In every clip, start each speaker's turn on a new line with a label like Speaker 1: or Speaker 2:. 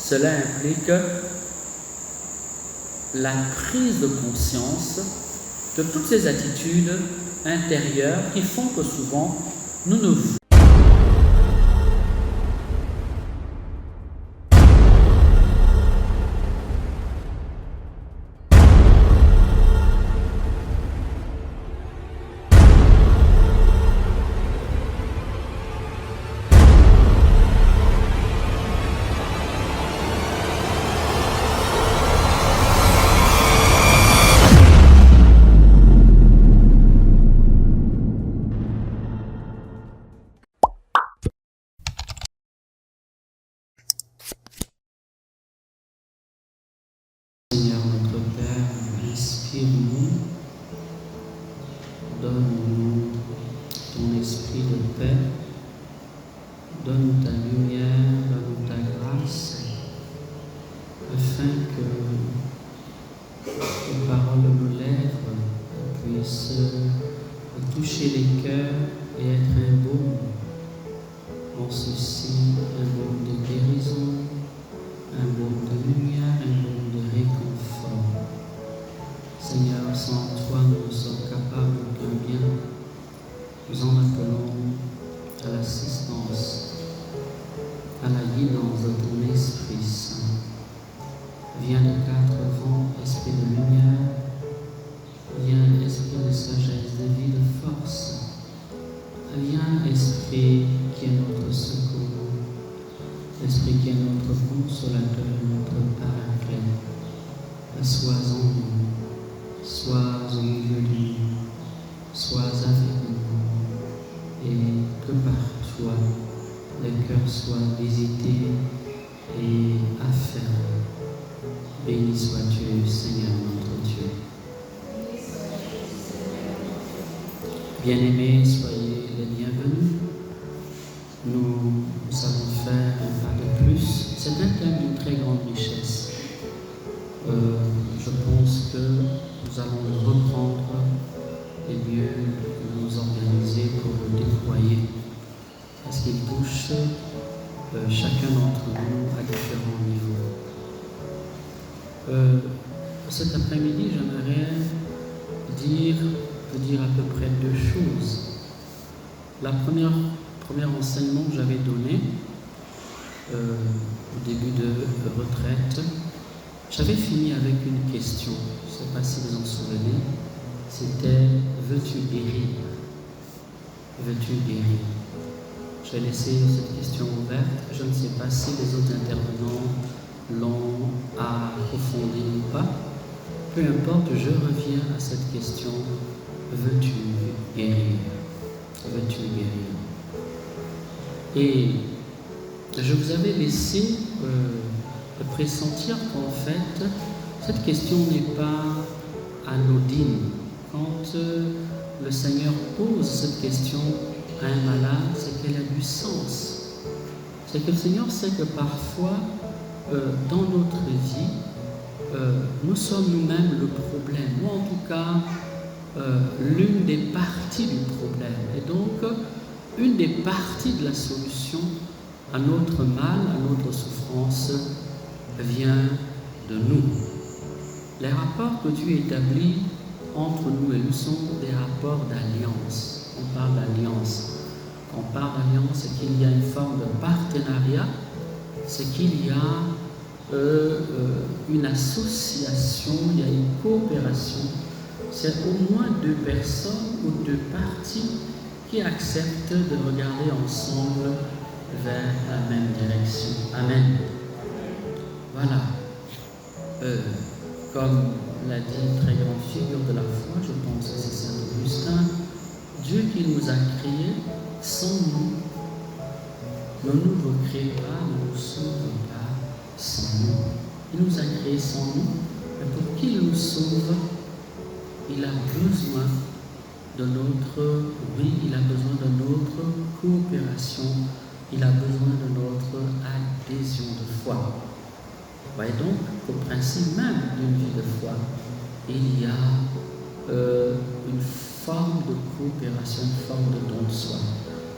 Speaker 1: cela implique la prise de conscience de toutes ces attitudes intérieures qui font que souvent nous ne
Speaker 2: Seigneur notre Père, inspire-nous, donne-nous ton esprit de paix, donne ta lumière, donne ta grâce, afin que tes paroles de nos lèvres puissent toucher les cœurs et être un baume en ceci, un baume de guérison, un baume de lumière, un baume de réconfort. Seigneur, sans toi, nous ne sommes capables d'aucun bien. Nous en appelons à l'assistance, à la guidance de ton Esprit Saint. Viens de quatre vents, Esprit de lumière, viens Esprit de sagesse, de vie, de force. Viens Esprit qui est notre secours, Esprit qui est notre consolateur, notre paraclet. Sois en nous, sois au milieu de nous, sois avec nous, et que par toi les cœurs soient visités et affermis. Béni sois-tu, Seigneur notre Dieu. Bien-aimés, soyez les bienvenus. Nous allons faire un pas de plus. C'est un thème d'une très grande richesse. Je pense que nous allons le reprendre et mieux nous organiser pour le déployer. Parce qu'il touche chacun d'entre nous à différents niveaux. Cet après-midi, j'aimerais dire à peu près deux choses. La premier enseignement que j'avais donné au début de retraite, j'avais fini avec une question. Je ne sais pas si vous en souvenez. C'était « Veux-tu guérir ?» Veux-tu guérir? J'ai laissé cette question ouverte. Je ne sais pas si les autres intervenants l'ont approfondie ou pas. Peu importe, je reviens à cette question. Veux-tu guérir? Veux-tu guérir? Et je vous avais laissé pressentir qu'en fait, cette question n'est pas anodine. Quand le Seigneur pose cette question à un malade, c'est qu'elle a du sens. C'est que le Seigneur sait que parfois, dans notre vie, nous sommes nous-mêmes le problème, ou en tout cas, l'une des parties du problème. Et donc, une des parties de la solution à notre mal, à notre souffrance, vient de nous. Les rapports que Dieu établit entre nous et nous sont des rapports d'alliance. On parle d'alliance. Quand on parle d'alliance, c'est qu'il y a une forme de partenariat, c'est qu'il y a une association, il y a une coopération. C'est au moins deux personnes ou deux parties qui acceptent de regarder ensemble vers la même direction. Amen. Voilà. Comme l'a dit une très grande figure de la foi, je pense que c'est Saint Augustin, Dieu qui nous a créés sans nous ne nous recrée pas, ne nous sauve pas sans nous. Il nous a créés sans nous, mais pour qu'il nous sauve, il a besoin de notre, il a besoin de notre coopération, il a besoin de notre adhésion de foi. Vous voyez donc qu'au principe même d'une vie de foi, il y a une forme de coopération, une forme de don de soi.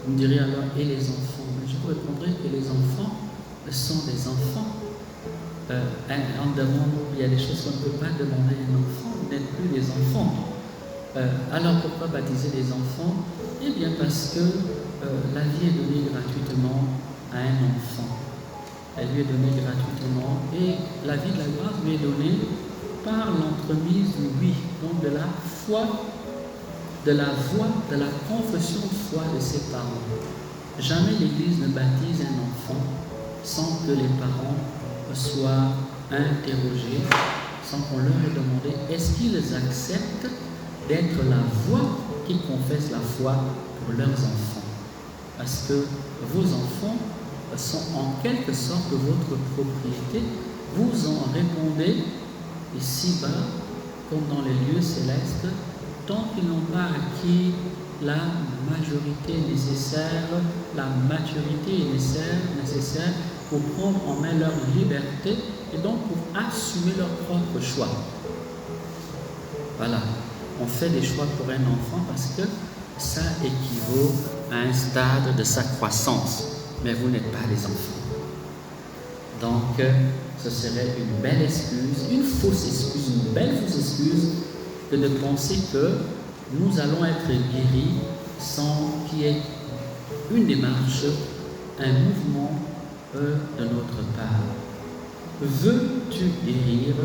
Speaker 2: Vous me direz alors, et les enfants? Mais je vous répondrai que les enfants sont des enfants.
Speaker 1: on demande, il y a des choses qu'on ne peut pas demander à un enfant, vous n'êtes plus des enfants. Alors pourquoi baptiser les enfants? Eh bien parce que la vie est donnée gratuitement à un enfant. Elle lui est donnée gratuitement et la vie de la grâce lui est donnée par l'entremise du oui, donc de la foi, de la voix, de la confession de foi de ses parents. Jamais l'Église ne baptise un enfant sans que les parents soient interrogés, sans qu'on leur ait demandé est-ce qu'ils acceptent d'être la voix qui confesse la foi pour leurs enfants. Parce que vos enfants sont en quelque sorte votre propriété. Vous en répondez ici-bas comme dans les lieux célestes tant qu'ils n'ont pas acquis la majorité nécessaire, la maturité nécessaire pour prendre en main leur liberté et donc pour assumer leur propre choix. Voilà, on fait des choix pour un enfant parce que ça équivaut à un stade de sa croissance, mais vous n'êtes pas des enfants. Donc, ce serait une belle excuse, une fausse excuse, une belle fausse excuse que de penser que nous allons être guéris sans qu'il y ait une démarche, un mouvement de notre part. Veux-tu guérir?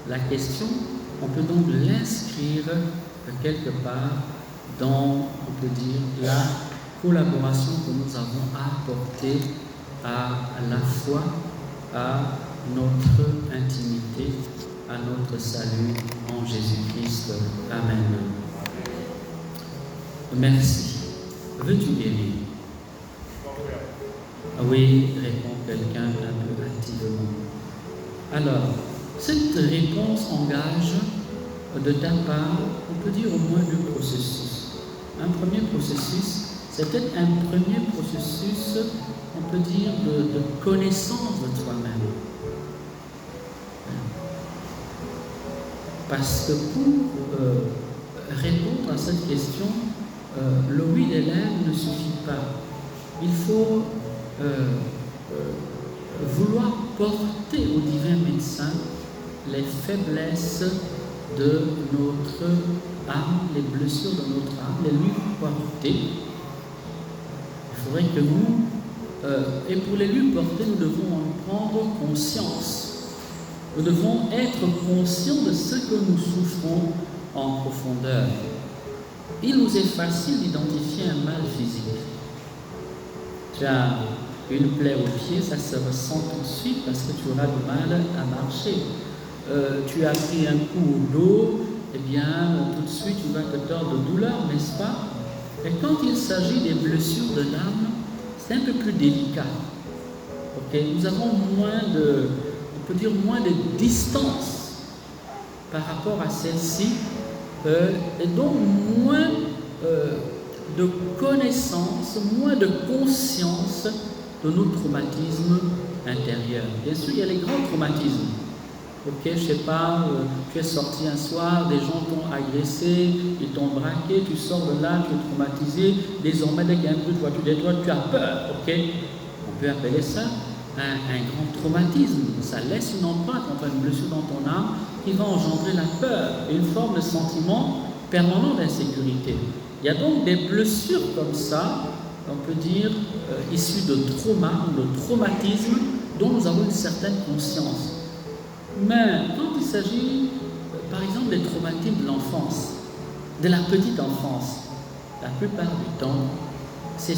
Speaker 1: La question, on peut donc l'inscrire quelque part dans, on peut dire, la collaboration que nous avons apportée à la foi, à notre intimité, à notre salut en Jésus-Christ. Amen. Merci. Veux-tu guérir? Oui, répond quelqu'un un peu activement. Alors, cette réponse engage de ta part, on peut dire au moins deux processus. Un premier processus, c'est peut-être un premier processus, on peut dire, de connaissance de toi-même. Parce que pour répondre à cette question, le oui des lèvres ne suffit pas. Il faut vouloir porter au divin médecin les faiblesses de notre âme, les blessures de notre âme, les lui porter. Il faudrait que nous, et pour les lui porter, nous devons en prendre conscience. Nous devons être conscients de ce que nous souffrons en profondeur. Il nous est facile d'identifier un mal physique. Tu as une plaie au pied, ça se ressent tout de suite parce que tu auras du mal à marcher. Tu as pris un coup au dos, eh bien, tout de suite, tu vas te tordre de douleur, n'est-ce pas? Et quand il s'agit des blessures de l'âme, c'est un peu plus délicat. Okay? Nous avons moins de distance par rapport à celle-ci, et donc moins de connaissance, moins de conscience de nos traumatismes intérieurs. Bien sûr, il y a les grands traumatismes. Ok, je ne sais pas, tu es sorti un soir, des gens t'ont agressé, ils t'ont braqué, tu sors de là, tu es traumatisé, désormais dès qu'il y a un bruit de voiture derrière toi, tu as peur, ok? On peut appeler ça un grand traumatisme. Ça laisse une empreinte, enfin une blessure dans ton âme qui va engendrer la peur et une forme de sentiment permanent d'insécurité. Il y a donc des blessures comme ça, on peut dire, issues de trauma, de traumatisme, dont nous avons une certaine conscience. Mais quand il s'agit, par exemple, des traumatismes de l'enfance, de la petite enfance, la plupart du temps, c'est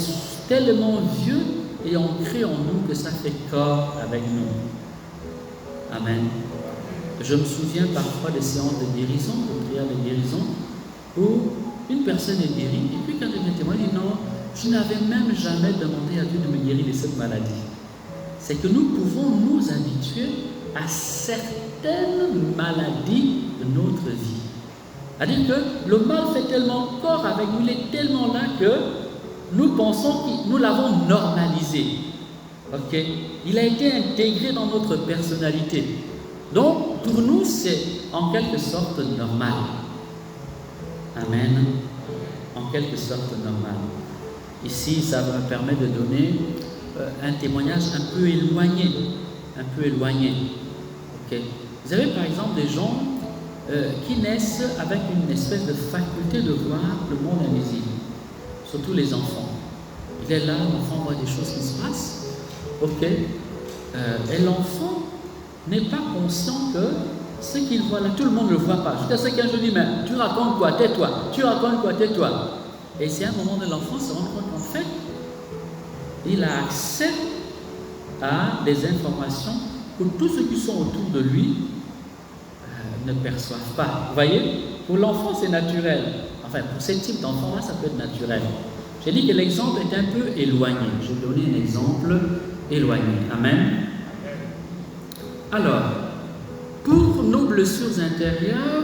Speaker 1: tellement vieux et ancré en nous que ça fait corps avec nous. Amen. Je me souviens parfois des séances de guérison, de prières de guérison, où une personne est guérie, et puis quand elle me témoigne, dit non, je n'avais même jamais demandé à Dieu de me guérir de cette maladie. C'est que nous pouvons nous habituer à certaines maladies de notre vie. C'est-à-dire que le mal fait tellement corps avec nous, il est tellement là que nous pensons que nous l'avons normalisé. Okay? Il a été intégré dans notre personnalité. Donc, pour nous, c'est en quelque sorte normal. Amen. En quelque sorte normal. Ici, ça me permet de donner un témoignage un peu éloigné. Okay. Vous avez par exemple des gens qui naissent avec une espèce de faculté de voir le monde invisible, surtout les enfants. Il est là, l'enfant voit des choses qui se passent, ok, et l'enfant n'est pas conscient que ce qu'il voit là, tout le monde ne le voit pas. Jusqu'à ce qu'un jour dit, mais tu racontes quoi, tais-toi, tu racontes quoi, tais-toi. Et c'est un moment de l'enfant se rend compte qu'en fait, il a accès à des informations que tous ceux qui sont autour de lui ne perçoivent pas. Vous voyez, pour l'enfant c'est naturel. Enfin, pour ce type d'enfant-là, ça peut être naturel. J'ai dit que l'exemple est un peu éloigné. Je vais donner un exemple éloigné. Amen. Alors, pour nos blessures intérieures,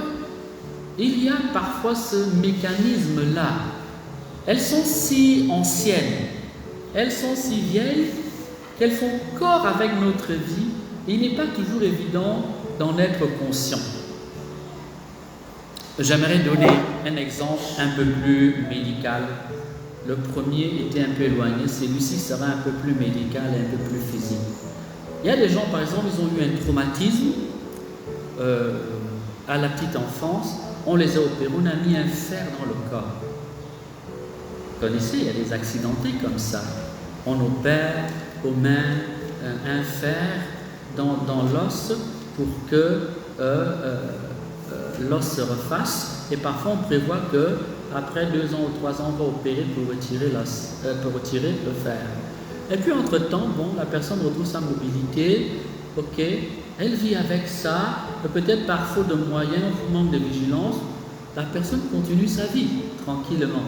Speaker 1: il y a parfois ce mécanisme-là. Elles sont si anciennes, elles sont si vieilles, qu'elles font corps avec notre vie. Et il n'est pas toujours évident d'en être conscient. J'aimerais donner un exemple un peu plus médical. Le premier était un peu éloigné, celui-ci sera un peu plus médical et un peu plus physique. Il y a des gens, par exemple, ils ont eu un traumatisme à la petite enfance, on les a opérés, on a mis un fer dans le corps. Vous connaissez, il y a des accidentés comme ça. On opère aux mains un fer dans l'os pour que l'os se refasse, et parfois on prévoit que après 2 ans ou 3 ans on va opérer pour retirer le fer. Et puis entre-temps, la personne retrouve sa mobilité, ok, elle vit avec ça, peut-être par faute de moyens, manque de vigilance, la personne continue sa vie tranquillement.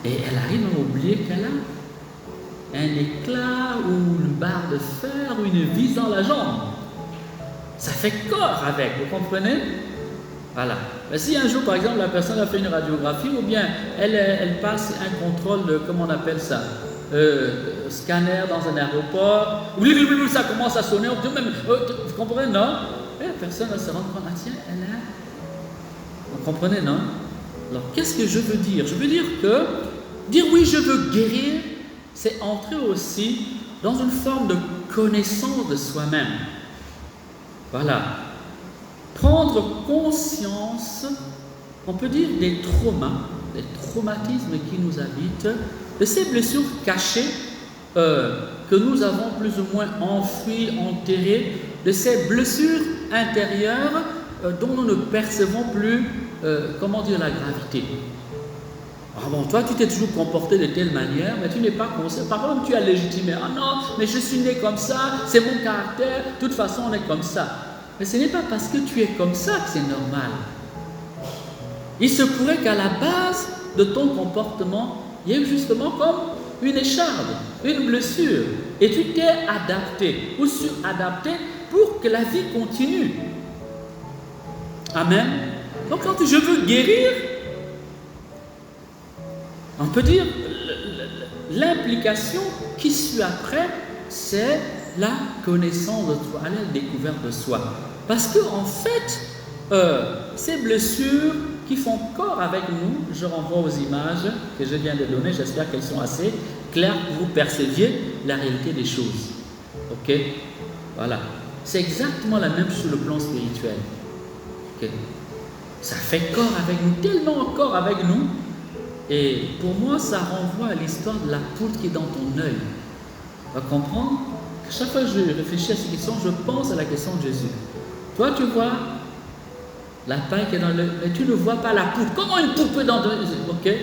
Speaker 1: Et elle arrive à oublier qu'elle a un éclat ou une barre de fer ou une vis dans la jambe. Ça fait corps avec, vous comprenez? Voilà. Mais si un jour, par exemple, la personne a fait une radiographie ou bien elle passe un contrôle de, comment on appelle ça, scanner dans un aéroport, ça commence à sonner, vous comprenez, non? Et la personne elle se rend compte, ah tiens, elle a... Vous comprenez, non? Alors, qu'est-ce que je veux dire? Je veux dire que dire oui, je veux guérir, c'est entrer aussi dans une forme de connaissance de soi-même. Voilà. Prendre conscience, on peut dire, des traumas, des traumatismes qui nous habitent, de ces blessures cachées que nous avons plus ou moins enfouies, enterrées, de ces blessures intérieures dont nous ne percevons plus, la gravité. Ah bon, toi tu t'es toujours comporté de telle manière, mais tu n'es pas conscient. Par contre, tu as légitimé. Ah non, mais je suis né comme ça, c'est mon caractère, de toute façon on est comme ça. Mais ce n'est pas parce que tu es comme ça que c'est normal. Il se pourrait qu'à la base de ton comportement, il y ait justement comme une écharde, une blessure. Et tu t'es adapté ou suradapté pour que la vie continue. Amen. Donc quand je veux guérir, on peut dire l'implication qui suit après, c'est la connaissance de soi, la découverte de soi. Parce que en fait, ces blessures qui font corps avec nous, je renvoie aux images que je viens de donner, j'espère qu'elles sont assez claires pour que vous perceviez la réalité des choses. Ok? Voilà. C'est exactement la même sur le plan spirituel. Ok? Ça fait corps avec nous, tellement corps avec nous. Et pour moi, ça renvoie à l'histoire de la poudre qui est dans ton œil. Tu vas comprendre? Chaque fois que je réfléchis à ces questions, je pense à la question de Jésus. Toi, tu vois la paille qui est dans l'œil, mais tu ne vois pas la poudre. Comment une poudre peut dans ton œil? Ok?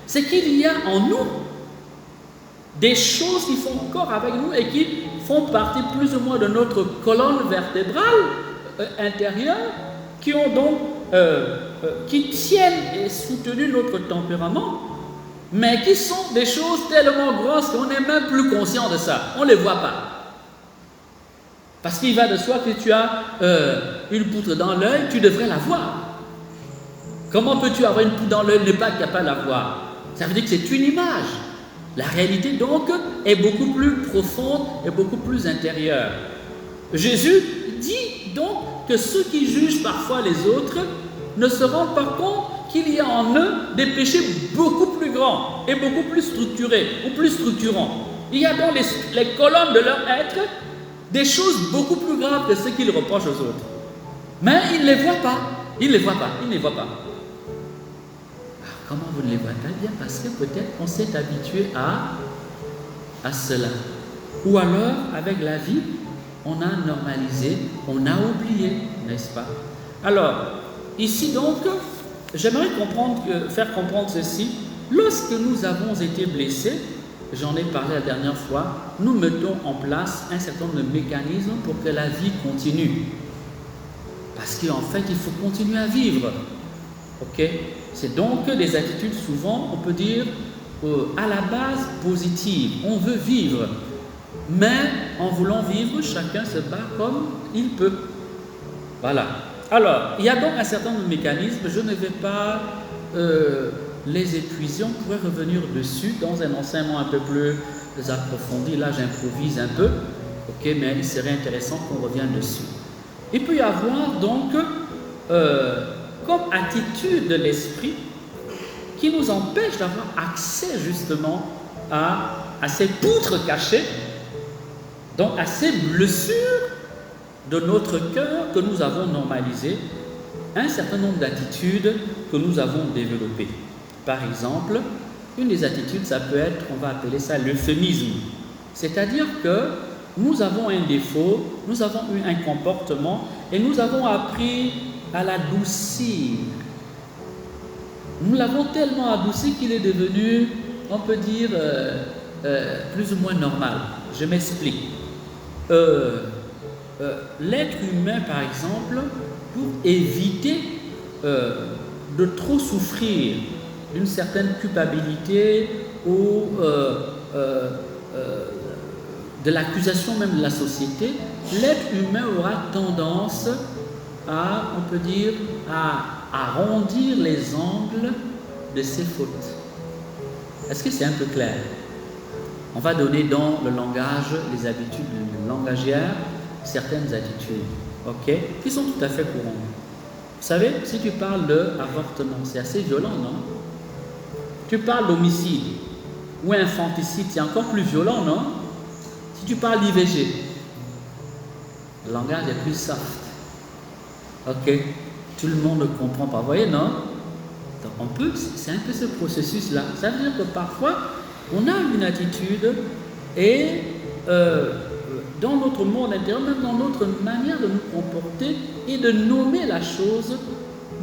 Speaker 1: C'est qu'il y a en nous des choses qui font corps avec nous et qui font partie plus ou moins de notre colonne vertébrale intérieure, qui ont donc qui tiennent et soutenent notre tempérament, mais qui sont des choses tellement grosses qu'on n'est même plus conscient de ça. On ne les voit pas. Parce qu'il va de soi que tu as une poutre dans l'œil, tu devrais la voir. Comment peux-tu avoir une poutre dans l'œil et ne pas être capable de la voir? Ça veut dire que c'est une image. La réalité donc est beaucoup plus profonde et beaucoup plus intérieure. Jésus dit donc que ceux qui jugent parfois les autres ne se rendent pas compte qu'il y a en eux des péchés beaucoup plus grands et beaucoup plus structurés ou plus structurants. Il y a donc les colonnes de leur être des choses beaucoup plus graves que ce qu'il reproche aux autres. Mais il ne les voit pas. Il ne les voit pas. Il ne les voit pas. Alors, comment vous ne les voyez pas? Bien parce que peut-être on s'est habitué à cela. Ou alors, avec la vie, on a normalisé, on a oublié, n'est-ce pas? Alors, ici donc, j'aimerais faire comprendre ceci. Lorsque nous avons été blessés, j'en ai parlé la dernière fois, nous mettons en place un certain nombre de mécanismes pour que la vie continue. Parce qu'en fait, il faut continuer à vivre. Ok? C'est donc des attitudes souvent, on peut dire, à la base positives. On veut vivre. Mais en voulant vivre, chacun se bat comme il peut. Voilà. Alors, il y a donc un certain nombre de mécanismes. Je ne vais pas les épuiser. On pourrait revenir dessus dans un enseignement un peu plus approfondi. Là, j'improvise un peu. Ok, mais il serait intéressant qu'on revienne dessus. Il peut y avoir donc comme attitude de l'esprit qui nous empêche d'avoir accès justement à ces poutres cachées, donc à ces blessures de notre cœur que nous avons normalisées, un certain nombre d'attitudes que nous avons développées. Par exemple, une des attitudes, ça peut être, on va appeler ça l'euphémisme. C'est-à-dire que nous avons un défaut, nous avons eu un comportement et nous avons appris à l'adoucir. Nous l'avons tellement adouci qu'il est devenu, on peut dire, plus ou moins normal. Je m'explique. L'être humain, par exemple, pour éviter de trop souffrir d'une certaine culpabilité ou de l'accusation même de la société, l'être humain aura tendance à, on peut dire, à arrondir les angles de ses fautes. Est-ce que c'est un peu clair? On va donner dans le langage, les habitudes langagières, certaines attitudes, ok, qui sont tout à fait courantes. Vous savez, si tu parles d'avortement, c'est assez violent, non? Tu parles d'homicide ou infanticide, c'est encore plus violent, non? Si tu parles d'IVG, le langage est plus soft. Ok, tout le monde ne comprend pas. Vous voyez, non? Donc c'est un peu ce processus-là. Ça veut dire que parfois, on a une attitude et dans notre monde intérieur, même dans notre manière de nous comporter et de nommer la chose,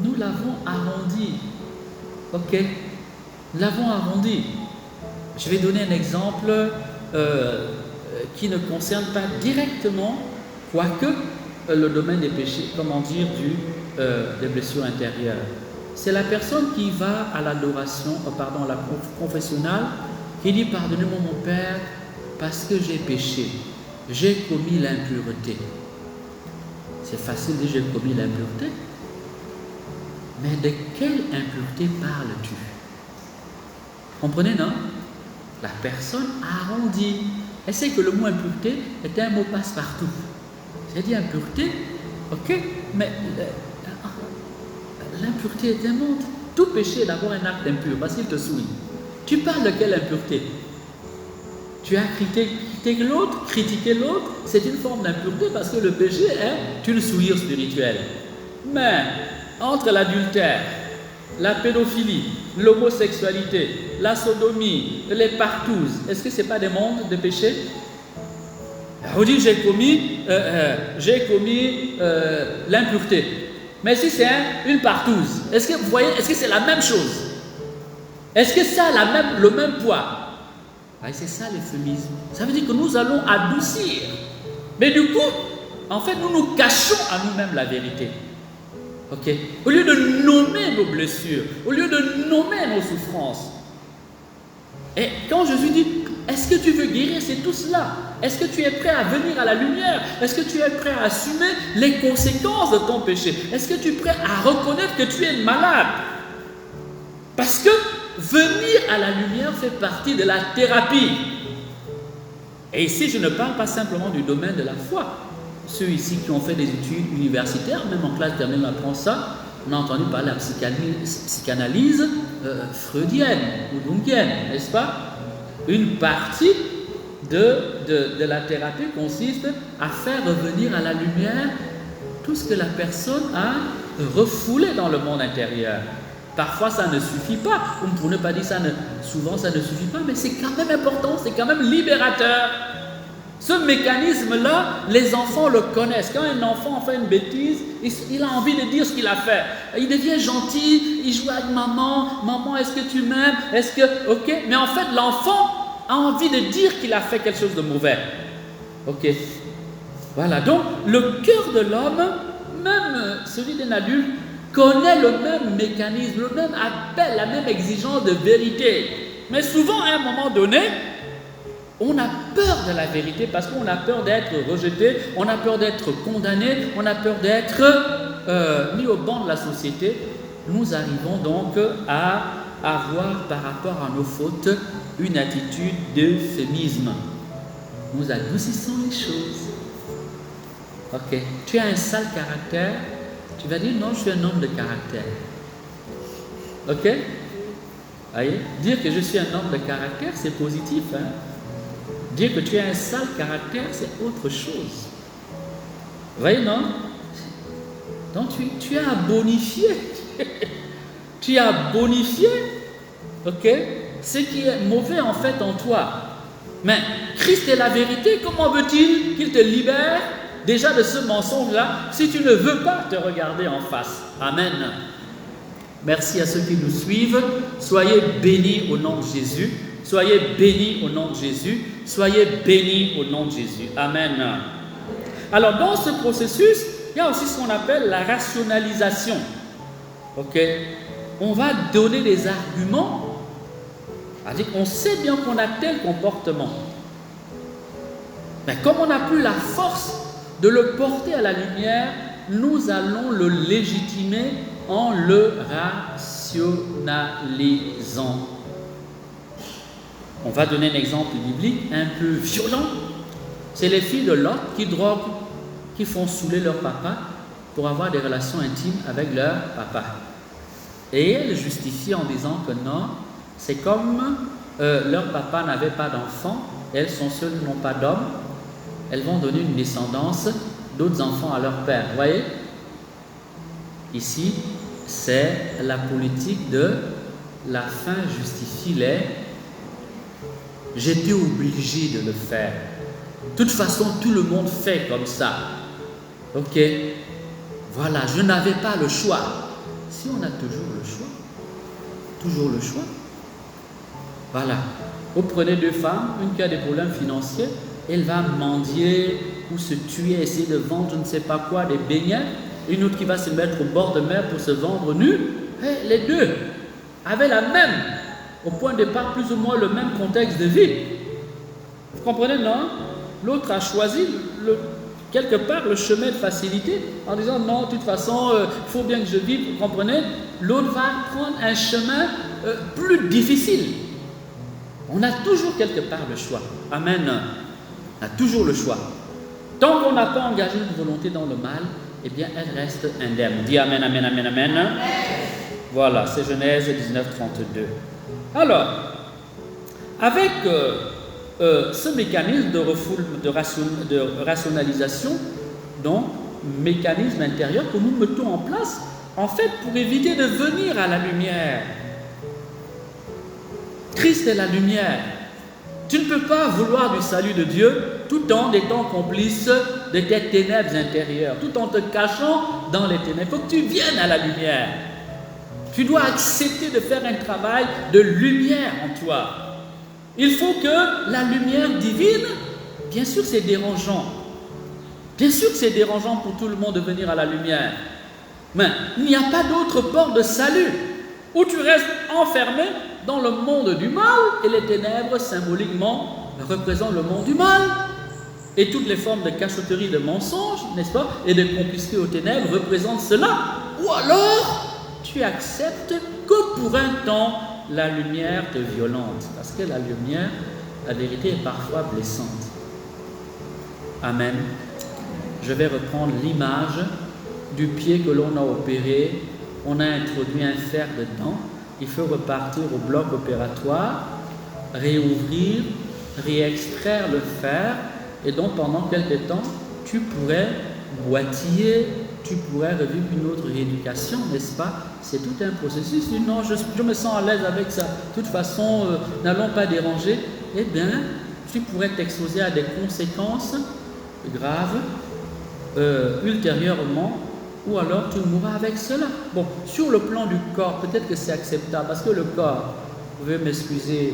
Speaker 1: nous l'avons arrondi. Ok? Nous l'avons arrondi. Je vais donner un exemple qui ne concerne pas directement, quoique le domaine des péchés, comment dire, des blessures intérieures. C'est la personne qui va à l'adoration, à la confessionnale, qui dit: pardonnez-moi mon Père, parce que j'ai péché, j'ai commis l'impureté. C'est facile de dire j'ai commis l'impureté, mais de quelle impureté parles-tu? Comprenez, non? La personne arrondit. Elle sait que le mot impureté est un mot passe-partout. J'ai dit impureté, ok, mais l'impureté est un monde. Tout péché est d'abord un acte impur parce qu'il te souille. Tu parles de quelle impureté? Tu as critiqué l'autre, c'est une forme d'impureté parce que le péché est une souillure spirituelle. Mais entre l'adultère, la pédophilie, l'homosexualité, la sodomie, les partouzes, est-ce que ce n'est pas des mondes de péché? Vous dites j'ai commis l'impureté. Mais si c'est une partouze, est-ce que vous voyez, est-ce que c'est la même chose? Est-ce que ça a le même poids? C'est ça l'euphémisme. Ça veut dire que nous allons adoucir. Mais du coup, en fait, nous nous cachons à nous-mêmes la vérité. Ok? Au lieu de nommer nos blessures, au lieu de nommer nos souffrances. Et quand Jésus dit, est-ce que tu veux guérir? C'est tout cela. Est-ce que tu es prêt à venir à la lumière? Est-ce que tu es prêt à assumer les conséquences de ton péché? Est-ce que tu es prêt à reconnaître que tu es malade? Parce que venir à la lumière fait partie de la thérapie. Et ici, je ne parle pas simplement du domaine de la foi. Ceux ici qui ont fait des études universitaires, même en classe terminale, on apprend ça. On a entendu parler de la psychanalyse freudienne ou jungienne, n'est-ce pas? Une partie de la thérapie consiste à faire revenir à la lumière tout ce que la personne a refoulé dans le monde intérieur. Parfois ça ne suffit pas, ou pour ne pas dire souvent ça ne suffit pas, mais c'est quand même important, c'est quand même libérateur. Ce mécanisme-là, les enfants le connaissent. Quand un enfant fait une bêtise, il a envie de dire ce qu'il a fait. Il devient gentil, il joue avec maman. Maman, est-ce que tu m'aimes? Est-ce que... Ok. Mais en fait, l'enfant a envie de dire qu'il a fait quelque chose de mauvais. Ok. Voilà. Donc, le cœur de l'homme, même celui d'un adulte, connaît le même mécanisme, le même appel, la même exigence de vérité. Mais souvent, à un moment donné, on a peur de la vérité parce qu'on a peur d'être rejeté, on a peur d'être condamné, on a peur d'être mis au banc de la société. Nous arrivons donc à avoir par rapport à nos fautes une attitude d'euphémisme. Nous adoucissons les choses. Ok, tu as un sale caractère, tu vas dire non, je suis un homme de caractère. Ok? Voyez? Dire que je suis un homme de caractère, c'est positif, hein? Dire que tu as un sale caractère, c'est autre chose. Vous voyez, non? Donc tu as bonifié. Tu as bonifié, ok, ce qui est mauvais en fait en toi. Mais Christ est la vérité, comment veut-il qu'il te libère déjà de ce mensonge-là si tu ne veux pas te regarder en face? Amen. Merci à ceux qui nous suivent. Soyez bénis au nom de Jésus. Soyez bénis au nom de Jésus. Soyez bénis au nom de Jésus. Amen. Alors, dans ce processus, il y a aussi ce qu'on appelle la rationalisation. Ok? On va donner des arguments. C'est-à-dire qu'on sait bien qu'on a tel comportement. Mais comme on n'a plus la force de le porter à la lumière, nous allons le légitimer en le rationalisant. On va donner un exemple biblique un peu violent. C'est les filles de Lot qui droguent, qui font saouler leur papa pour avoir des relations intimes avec leur papa. Et elles justifient en disant que non, c'est comme leur papa n'avait pas d'enfants, elles sont seules, n'ont pas d'hommes, elles vont donner une descendance d'autres enfants à leur père. Vous voyez? Ici, c'est la politique de la fin justifie les... J'étais obligé de le faire. De toute façon, tout le monde fait comme ça. Ok? Voilà, je n'avais pas le choix. Si on a toujours le choix. Voilà. Vous prenez deux femmes, une qui a des problèmes financiers, elle va mendier ou se tuer, essayer de vendre je ne sais pas quoi, des beignets. Une autre qui va se mettre au bord de mer pour se vendre nue. Les deux avaient la même, au point de départ, plus ou moins le même contexte de vie. Vous comprenez, non? L'autre a choisi quelque part le chemin de facilité en disant non, de toute façon, il faut bien que je vive, vous comprenez? L'autre va prendre un chemin plus difficile. On a toujours quelque part le choix. Amen. On a toujours le choix. Tant qu'on n'a pas engagé une volonté dans le mal, eh bien, elle reste indemne. Dis amen, amen, amen, amen. Amen. Voilà, c'est Genèse 19, 32. Alors, avec ce mécanisme de rationalisation, donc mécanisme intérieur que nous mettons en place, en fait, pour éviter de venir à la lumière. Christ est la lumière. Tu ne peux pas vouloir du salut de Dieu tout en étant complice de tes ténèbres intérieures, tout en te cachant dans les ténèbres. Il faut que tu viennes à la lumière. Tu dois accepter de faire un travail de lumière en toi. Il faut que la lumière divine, bien sûr c'est dérangeant. Bien sûr que c'est dérangeant pour tout le monde de venir à la lumière. Mais il n'y a pas d'autre porte de salut où tu restes enfermé dans le monde du mal et les ténèbres symboliquement représentent le monde du mal. Et toutes les formes de cachotterie, de mensonges, n'est-ce pas, et de complicité aux ténèbres représentent cela. Ou alors, tu acceptes que pour un temps, la lumière te violente. Parce que la lumière, la vérité est parfois blessante. Amen. Je vais reprendre l'image du pied que l'on a opéré. On a introduit un fer dedans. Il faut repartir au bloc opératoire, réouvrir, réextraire le fer, et donc pendant quelque temps, tu pourrais boitiller, tu pourrais revivre une autre rééducation, n'est-ce pas? C'est tout un processus. Non, je me sens à l'aise avec ça. De toute façon, n'allons pas déranger. Eh bien, tu pourrais t'exposer à des conséquences graves ultérieurement, ou alors tu mourras avec cela. Bon, sur le plan du corps, peut-être que c'est acceptable, parce que le corps, vous pouvez m'excuser,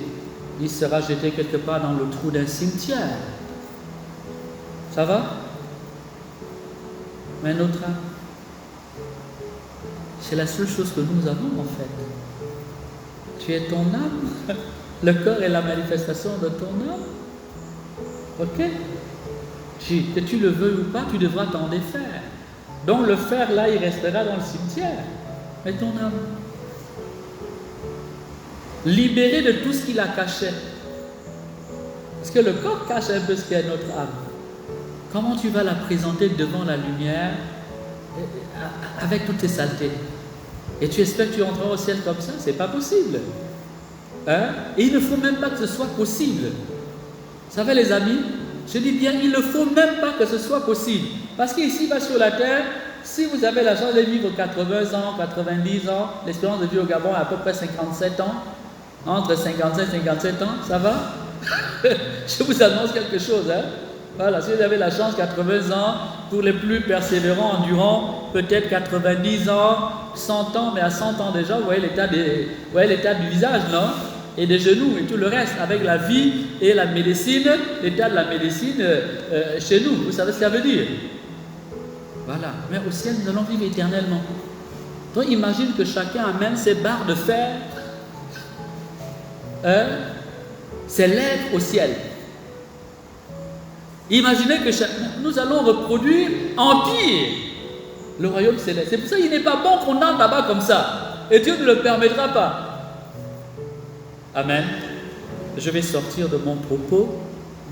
Speaker 1: il sera jeté quelque part dans le trou d'un cimetière. Ça va? Mais notre âme, c'est la seule chose que nous avons en fait. Tu es ton âme. Le corps est la manifestation de ton âme. Ok? Que tu le veuilles ou pas, tu devras t'en défaire. Donc le fer là, il restera dans le cimetière. Mais ton âme, libéré de tout ce qu'il a caché. Parce que le corps cache un peu ce qu'est notre âme. Comment tu vas la présenter devant la lumière avec toutes tes saletés? Et tu espères que tu entreras au ciel comme ça? C'est pas possible. Hein? Et il ne faut même pas que ce soit possible. Vous savez les amis, je dis bien, il ne faut même pas que ce soit possible. Parce qu'ici, sur la terre, si vous avez la chance de vivre 80 ans, 90 ans, l'espérance de vie au Gabon est à peu près 57 ans, entre 55 et 57 ans, ça va? Je vous annonce quelque chose, hein? Voilà, si vous avez la chance, 80 ans, pour les plus persévérants, endurants, peut-être 90 ans, 100 ans, mais à 100 ans déjà, vous voyez l'état du visage, non? Et des genoux et tout le reste, avec la vie et la médecine, l'état de la médecine chez nous, vous savez ce que ça veut dire? Voilà, mais au ciel, nous allons vivre éternellement. Donc imagine que chacun amène ses barres de fer, ses lèvres au ciel. Imaginez que nous allons reproduire en pire le royaume céleste. C'est pour ça qu'il n'est pas bon qu'on entre là-bas comme ça. Et Dieu ne le permettra pas. Amen. Je vais sortir de mon propos,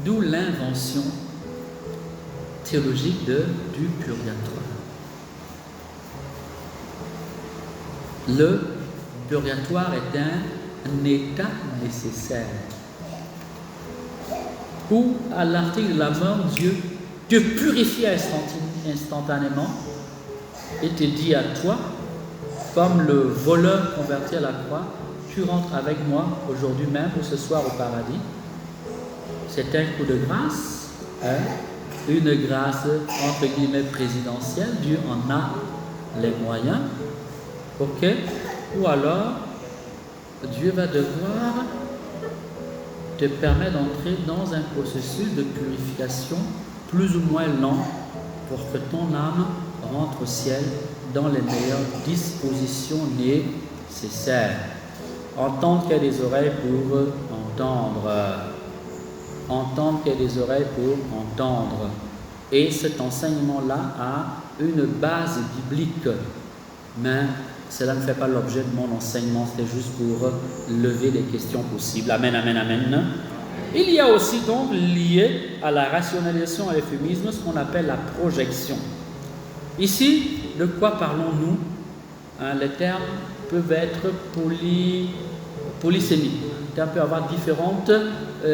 Speaker 1: d'où l'invention théologique du purgatoire. Le purgatoire est un état nécessaire où, à l'article de la mort, Dieu te purifie instantanément et te dit à toi, comme le voleur converti à la croix, tu rentres avec moi aujourd'hui même ou ce soir au paradis. C'est un coup de grâce, une grâce entre guillemets présidentielle. Dieu en a les moyens, ok? Ou alors Dieu va devoir te permet d'entrer dans un processus de purification plus ou moins lent pour que ton âme rentre au ciel dans les meilleures dispositions nécessaires. Entendre qu'il y a des oreilles pour entendre. Entendre qu'il y a des oreilles pour entendre. Et cet enseignement-là a une base biblique. Mais cela ne fait pas l'objet de mon enseignement, c'est juste pour lever les questions possibles. Amen, amen, amen. Il y a aussi donc lié à la rationalisation et l'euphémisme ce qu'on appelle la projection. Ici, de quoi parlons-nous? Les termes peuvent être polysémiques. Les termes peuvent avoir différentes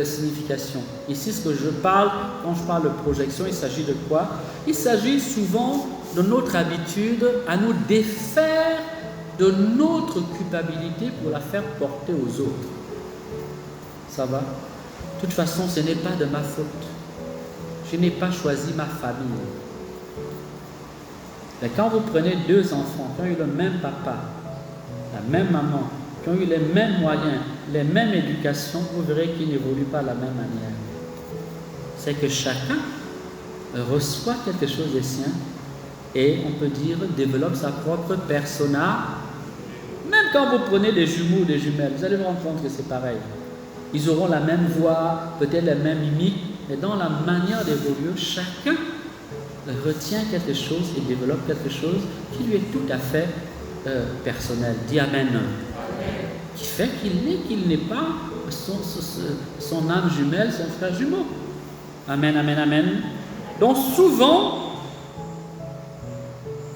Speaker 1: significations. Ici, ce que je parle, quand je parle de projection, il s'agit de quoi? Il s'agit souvent de notre habitude à nous défaire de notre culpabilité pour la faire porter aux autres. Ça va? De toute façon, ce n'est pas de ma faute. Je n'ai pas choisi ma famille. Mais quand vous prenez deux enfants qui ont eu le même papa, la même maman, qui ont eu les mêmes moyens, les mêmes éducations, vous verrez qu'ils n'évoluent pas de la même manière. C'est que chacun reçoit quelque chose des siens et on peut dire développe sa propre persona. Même quand vous prenez des jumeaux ou des jumelles, vous allez vous rendre compte que c'est pareil. Ils auront la même voix, peut-être la même mimique, mais dans la manière d'évoluer, chacun retient quelque chose et développe quelque chose qui lui est tout à fait personnel. Dis Amen. Qui fait qu'il n'est pas son âme jumelle, son frère jumeau. Amen, amen, amen. Donc souvent,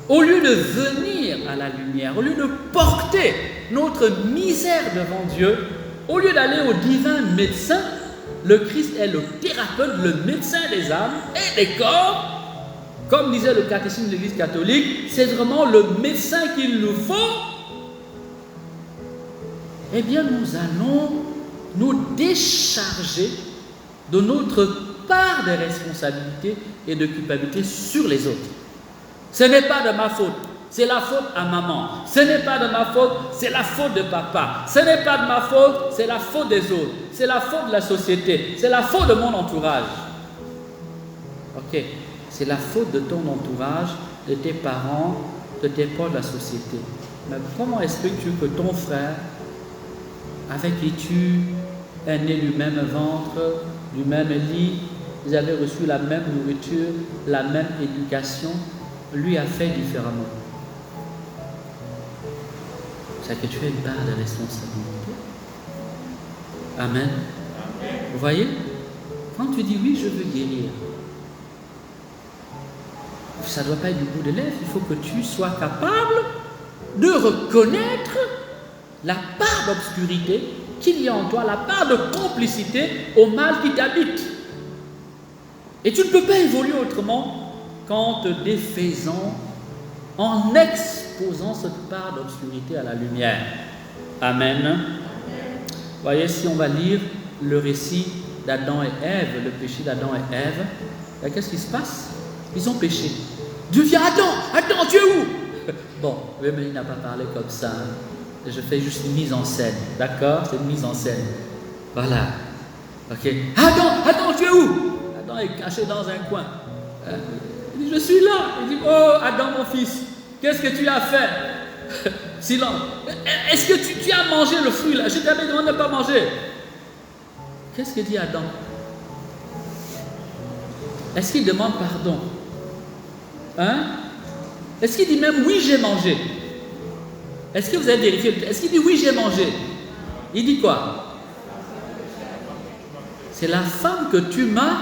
Speaker 1: au lieu de venir à la lumière, au lieu de porter notre misère devant Dieu, au lieu d'aller au divin médecin, le Christ est le thérapeute, le médecin des âmes et des corps. Comme disait le catéchisme de l'Église catholique, c'est vraiment le médecin qu'il nous faut. Eh bien, nous allons nous décharger de notre part de responsabilité et de culpabilité sur les autres. Ce n'est pas de ma faute, c'est la faute à maman. Ce n'est pas de ma faute, c'est la faute de papa. Ce n'est pas de ma faute, c'est la faute des autres. C'est la faute de la société, c'est la faute de mon entourage. Ok, c'est la faute de ton entourage, de tes parents, de tes proches, de la société. Mais comment expliques-tu que ton frère, avec qui tu es né du même ventre, du même lit, ils avaient reçu la même nourriture, la même éducation, lui a fait différemment? C'est que tu as une part de responsabilité. Amen. Vous voyez? Quand tu dis oui, je veux guérir, ça ne doit pas être du bout de lèvres, il faut que tu sois capable de reconnaître la part d'obscurité qu'il y a en toi, la part de complicité au mal qui t'habite. Et tu ne peux pas évoluer autrement qu'en te défaisant, en exposant cette part d'obscurité à la lumière. Amen. Vous voyez, si on va lire le récit d'Adam et Ève, le péché d'Adam et Ève, qu'est-ce qui se passe? Ils ont péché. Dieu vient, attends, tu es où? Bon, oui, mais il n'a pas parlé comme ça. Je fais juste une mise en scène, d'accord? C'est une mise en scène. Voilà. Ok. Attends, tu es où? Adam est caché dans un coin. Il dit, je suis là. Il dit, oh, Adam, mon fils, qu'est-ce que tu as fait? Silence. Est-ce que tu as mangé le fruit là? Je t'avais demandé de ne pas manger. Qu'est-ce que dit Adam? Est-ce qu'il demande pardon? Hein? Est-ce qu'il dit même oui, j'ai mangé? Est-ce que vous avez vérifié? Est-ce qu'il dit oui, j'ai mangé? Il dit quoi? C'est la femme que tu m'as.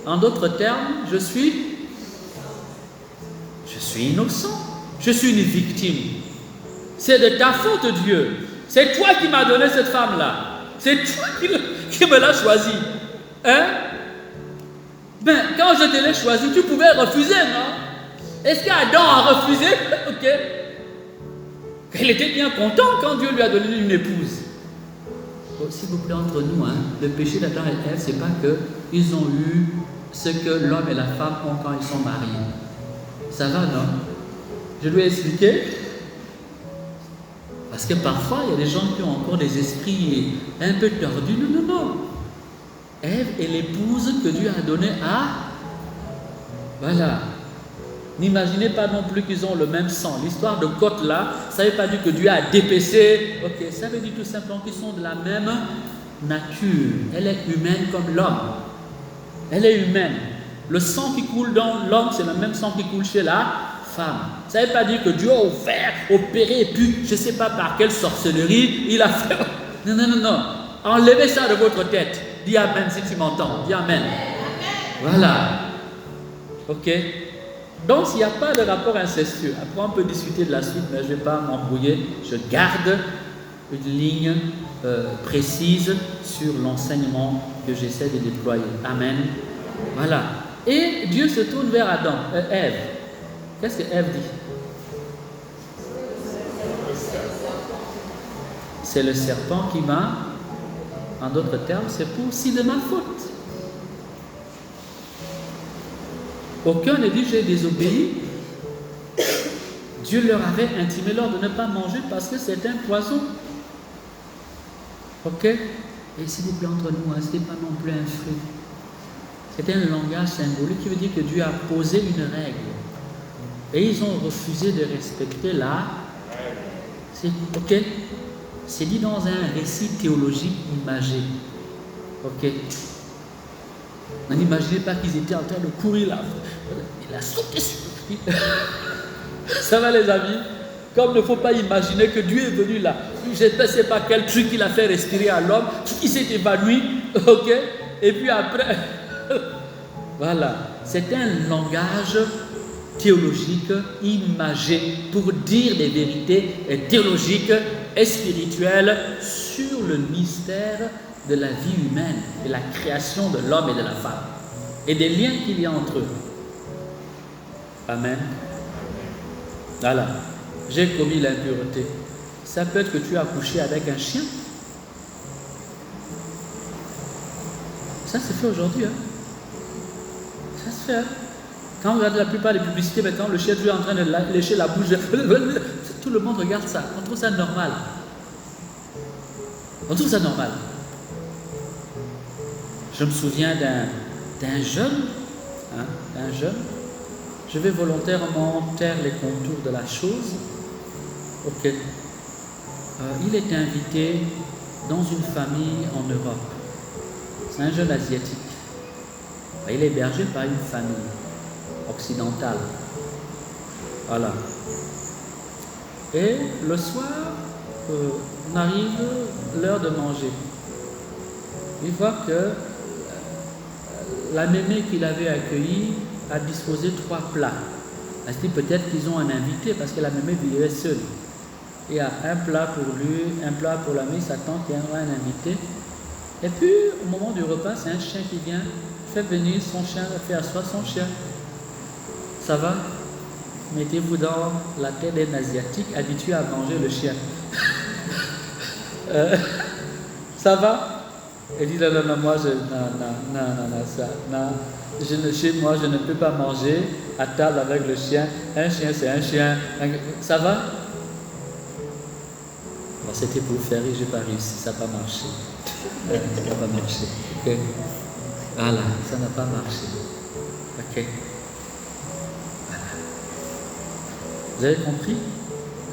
Speaker 1: En d'autres termes, je suis innocent. Je suis une victime. C'est de ta faute, Dieu. C'est toi qui m'as donné cette femme-là. C'est toi qui me l'as choisie. Hein? Ben, quand je te l'ai choisie, tu pouvais refuser, non? Est-ce qu'Adam a refusé? Ok. Il était bien content quand Dieu lui a donné une épouse. Bon, s'il vous plaît, entre nous, hein, le péché d'Adam et Ève, c'est pas qu'ils ont eu ce que l'homme et la femme ont quand ils sont mariés. Ça va, non? Je dois expliquer. Parce que parfois, il y a des gens qui ont encore des esprits un peu tordus. Non. Ève est l'épouse que Dieu a donnée à... Voilà. N'imaginez pas non plus qu'ils ont le même sang. L'histoire de côte là, ça ne veut pas dire que Dieu a dépecé. Ok, ça veut dire tout simplement qu'ils sont de la même nature. Elle est humaine comme l'homme. Elle est humaine. Le sang qui coule dans l'homme, c'est le même sang qui coule chez la femme. Ça ne veut pas dire que Dieu a opéré, et puis je ne sais pas par quelle sorcellerie il a fait. Non. Enlevez ça de votre tête. Dis Amen si tu m'entends. Dis Amen. Voilà. Ok. Donc, s'il n'y a pas de rapport incestueux, après on peut discuter de la suite, mais je ne vais pas m'embrouiller. Je garde une ligne précise sur l'enseignement que j'essaie de déployer. Amen. Voilà. Et Dieu se tourne vers Ève. Qu'est-ce que Ève dit? C'est le serpent qui m'a, en d'autres termes, c'est pour si de ma faute. Aucun ne dit j'ai désobéi. Dieu leur avait intimé l'ordre de ne pas manger parce que c'est un poison. Ok? Et s'il vous plaît, entre nous, ce n'est pas non plus un fruit. C'est un langage symbolique qui veut dire que Dieu a posé une règle. Et ils ont refusé de respecter la règle. Ok? C'est dit dans un récit théologique imagé. Ok? N'imaginez pas qu'ils étaient en train de courir là. Il a sauté sur le fruit. Ça va les amis? Comme il ne faut pas imaginer que Dieu est venu là. Je ne sais pas quel truc il a fait respirer à l'homme, qui s'est évanoui. Ok? Et puis après, voilà. C'est un langage théologique imagé pour dire des vérités théologiques et spirituelles sur le mystère de la vie humaine, de la création de l'homme et de la femme, et des liens qu'il y a entre eux. Amen. Voilà. J'ai commis l'impureté. Ça peut être que tu as couché avec un chien. Ça se fait aujourd'hui. Hein. Ça se fait. Hein. Quand on regarde la plupart des publicités, maintenant, le chien est en train de lécher la bouche. Tout le monde regarde ça. On trouve ça normal. On trouve ça normal. Je me souviens d'un jeune. Je vais volontairement taire les contours de la chose. Ok. Il est invité dans une famille en Europe. C'est un jeune asiatique. Il est hébergé par une famille occidentale. Voilà. Et le soir, on arrive l'heure de manger. Il voit que la mémé qu'il avait accueillie a disposé 3 plats. Elle se dit peut-être qu'ils ont un invité parce que la mémé vivait seule. Il y a un plat pour lui, un plat pour l'ami, sa tante, il y aura un invité. Et puis, au moment du repas, c'est un chien qui vient, fait venir son chien, fait asseoir son chien. Ça va? Mettez-vous dans la tête d'un Asiatique habitué à manger le chien. Ça va? Elle dit non, moi, chez moi, je ne peux pas manger à table avec le chien. Un chien, c'est un chien. Ça va? Bon, c'était pour vous faire rire, j'ai pas réussi, ça n'a pas marché. Ça n'a pas marché. Okay. Voilà, ça n'a pas marché. Ok. Voilà. Vous avez compris?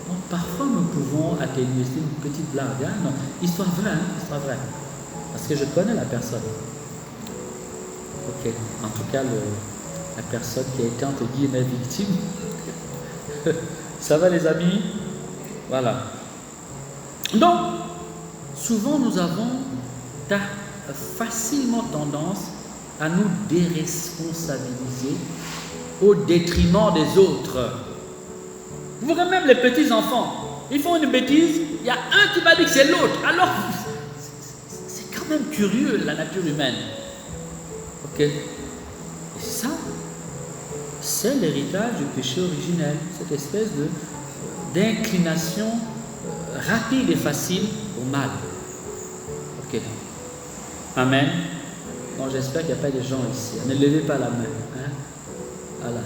Speaker 1: Donc, parfois, nous pouvons atténuer. C'est une petite blague. Hein? Non, histoire vraie, hein? Histoire vraie. Parce que je connais la personne. Ok. En tout cas, la personne qui a été entre guillemets victime. Ça va, les amis? Voilà. Donc, souvent, nous avons facilement tendance à nous déresponsabiliser au détriment des autres. Vous voyez même les petits-enfants, ils font une bêtise, il y a un qui va dire que c'est l'autre. Alors, c'est quand même curieux, la nature humaine. Ok? Et ça, c'est l'héritage du péché originel, cette espèce d'inclination rapide et facile au mal. Ok. Amen. Bon, j'espère qu'il n'y a pas de gens ici. Ne levez pas la main. Hein? Voilà.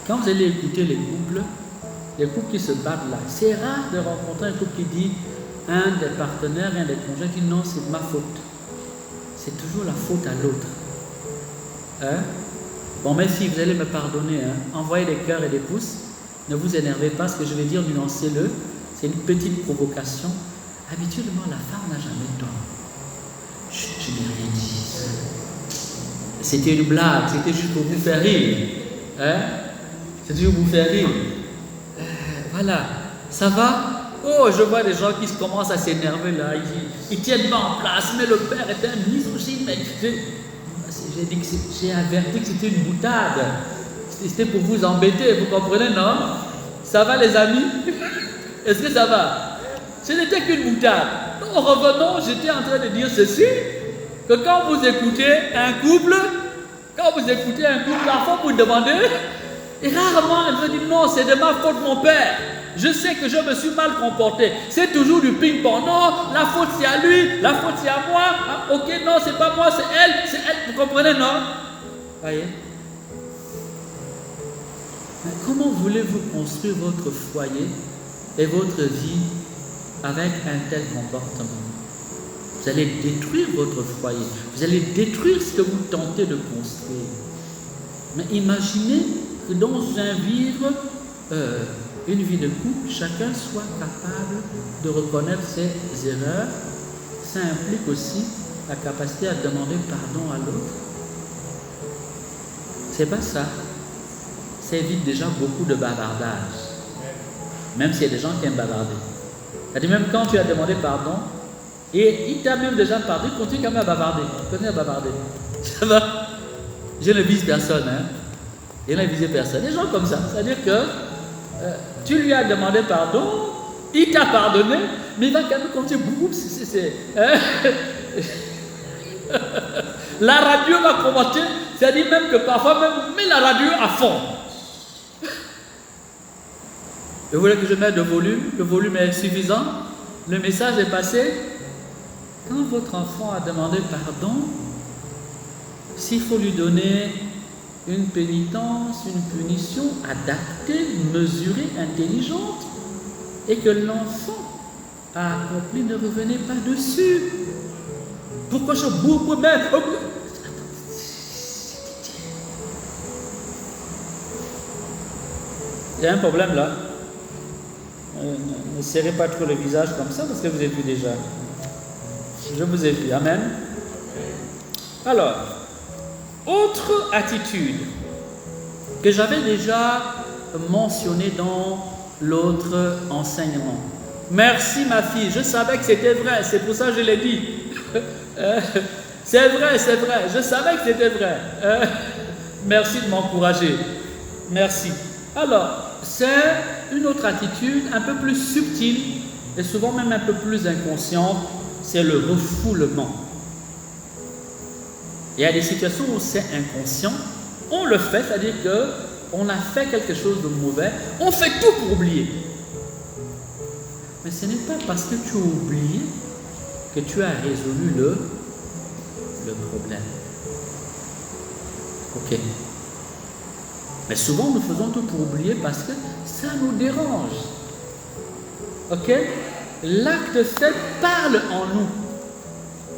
Speaker 1: Quand vous allez écouter les couples qui se battent là, c'est rare de rencontrer un couple qui dit, un des partenaires, un des conjoints dit non, c'est ma faute. C'est toujours la faute à l'autre. Hein? Bon, mais si vous allez me pardonner, hein, envoyez des cœurs et des pouces. Ne vous énervez pas, ce que je vais dire, nuancez-le. C'est une petite provocation. Habituellement, la femme n'a jamais tort. Je n'ai rien dit. C'était une blague, c'était juste pour vous faire rire. Hein? C'était juste pour vous faire rire. Voilà. Ça va? Oh, je vois des gens qui commencent à s'énerver là. Ils tiennent pas en place. Mais le père était un misogyne. J'ai averti que c'était une boutade. C'était pour vous embêter. Vous comprenez, non? Ça va, les amis? Est-ce que ça va? Ce n'était qu'une boutade. En revenant, j'étais en train de dire ceci, que quand vous écoutez un couple, la femme vous demande, et rarement elle me dit non, c'est de ma faute mon père. Je sais que je me suis mal comporté. C'est toujours du ping-pong. Non, la faute c'est à lui, la faute c'est à moi. Ah, ok, non, c'est pas moi, c'est elle. Vous comprenez, non? Voyez? Mais comment voulez-vous construire votre foyer et votre vie avec un tel comportement? Vous allez détruire votre foyer. Vous allez détruire ce que vous tentez de construire. Mais imaginez que dans une vie de couple, chacun soit capable de reconnaître ses erreurs. Ça implique aussi la capacité à demander pardon à l'autre. C'est pas ça. Ça évite déjà beaucoup de bavardage. Même s'il y a des gens qui aiment bavarder. C'est-à-dire même quand tu as demandé pardon, et il t'a même déjà pardonné, continue quand même à bavarder. Continue à bavarder. Ça va? Je ne vise personne. Hein? Il n'a visé personne. Des gens comme ça. C'est-à-dire que tu lui as demandé pardon, il t'a pardonné, mais il va quand même continuer. La radio va commenter, c'est-à-dire même que parfois même met la radio à fond. Vous voulez que je mette le volume est suffisant, le message est passé. Quand votre enfant a demandé pardon, s'il faut lui donner une pénitence, une punition adaptée, mesurée, intelligente, et que l'enfant a accompli, ne revenez pas dessus. Pourquoi je boue même? Il y a un problème là. Ne serrez pas trop le visage comme ça parce que vous avez vu déjà. Je vous ai vu. Amen. Alors, autre attitude que j'avais déjà mentionnée dans l'autre enseignement. Merci ma fille, je savais que c'était vrai, c'est pour ça que je l'ai dit. C'est vrai, je savais que c'était vrai. Merci de m'encourager. Merci. Alors, c'est une autre attitude un peu plus subtile et souvent même un peu plus inconsciente, c'est le refoulement. Il y a des situations où c'est inconscient, on le fait, c'est-à-dire qu'on a fait quelque chose de mauvais, on fait tout pour oublier. Mais ce n'est pas parce que tu as oublié que tu as résolu le problème. Ok. Mais souvent, nous faisons tout pour oublier parce que ça nous dérange. Ok? L'acte fait parle en nous.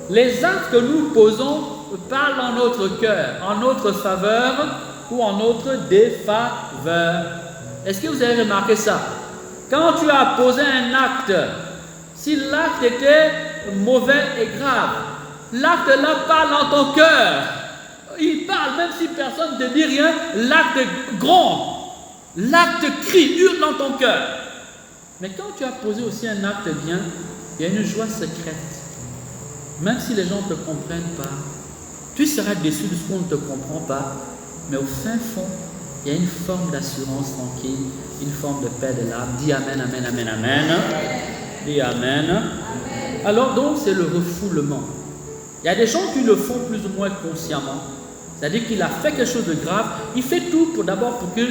Speaker 1: Les actes que nous posons parlent en notre cœur, en notre faveur ou en notre défaveur. Est-ce que vous avez remarqué ça? Quand tu as posé un acte, si l'acte était mauvais et grave, l'acte là parle en ton cœur. Il parle, même si personne ne te dit rien, l'acte gronde, l'acte crie, hurle dans ton cœur. Mais quand tu as posé aussi un acte bien, il y a une joie secrète. Même si les gens ne te comprennent pas, tu seras déçu de ce qu'on ne te comprend pas, mais au fin fond, il y a une forme d'assurance tranquille, une forme de paix de l'âme. Dis amen, amen, amen, amen. Dis amen. Alors donc, c'est le refoulement. Il y a des gens qui le font plus ou moins consciemment. C'est-à-dire qu'il a fait quelque chose de grave, il fait tout d'abord pour que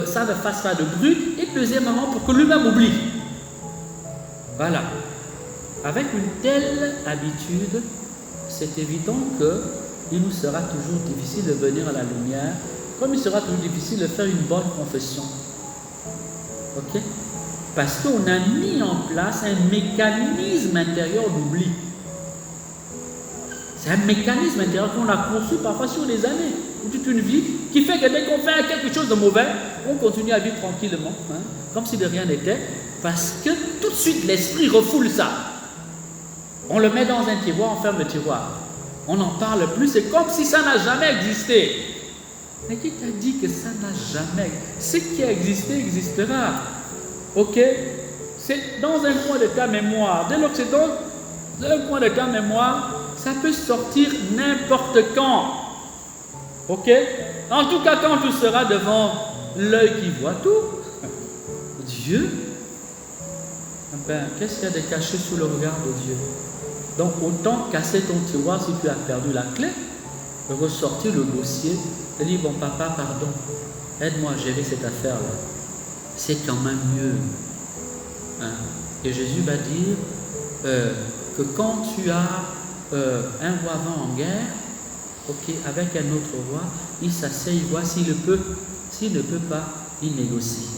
Speaker 1: ça ne fasse pas de bruit, et deuxièmement pour que lui-même oublie. Voilà. Avec une telle habitude, c'est évident qu'il nous sera toujours difficile de venir à la lumière, comme il sera toujours difficile de faire une bonne confession. Ok? Parce qu'on a mis en place un mécanisme intérieur d'oubli. C'est un mécanisme intérieur qu'on a conçu parfois sur des années, ou toute une vie, qui fait que dès qu'on fait quelque chose de mauvais, on continue à vivre tranquillement, comme si de rien n'était, parce que tout de suite l'esprit refoule ça. On le met dans un tiroir, on ferme le tiroir. On n'en parle plus, c'est comme si ça n'a jamais existé. Mais qui t'a dit que ça n'a jamais? Ce qui a existé existera. Ok? C'est dans un coin de ta mémoire. Dès lors que c'est dans un coin de ta mémoire, ça peut sortir n'importe quand. Ok? En tout cas, quand tu seras devant l'œil qui voit tout, Dieu, qu'est-ce qu'il y a de caché sous le regard de Dieu? Donc, autant casser ton tiroir si tu as perdu la clé, ressortir le dossier et dire, bon papa, pardon, aide-moi à gérer cette affaire-là. C'est quand même mieux. Et Jésus va dire que quand tu as un roi va en guerre, ok, avec un autre roi, il s'assied, il voit s'il peut. S'il ne peut pas, il négocie.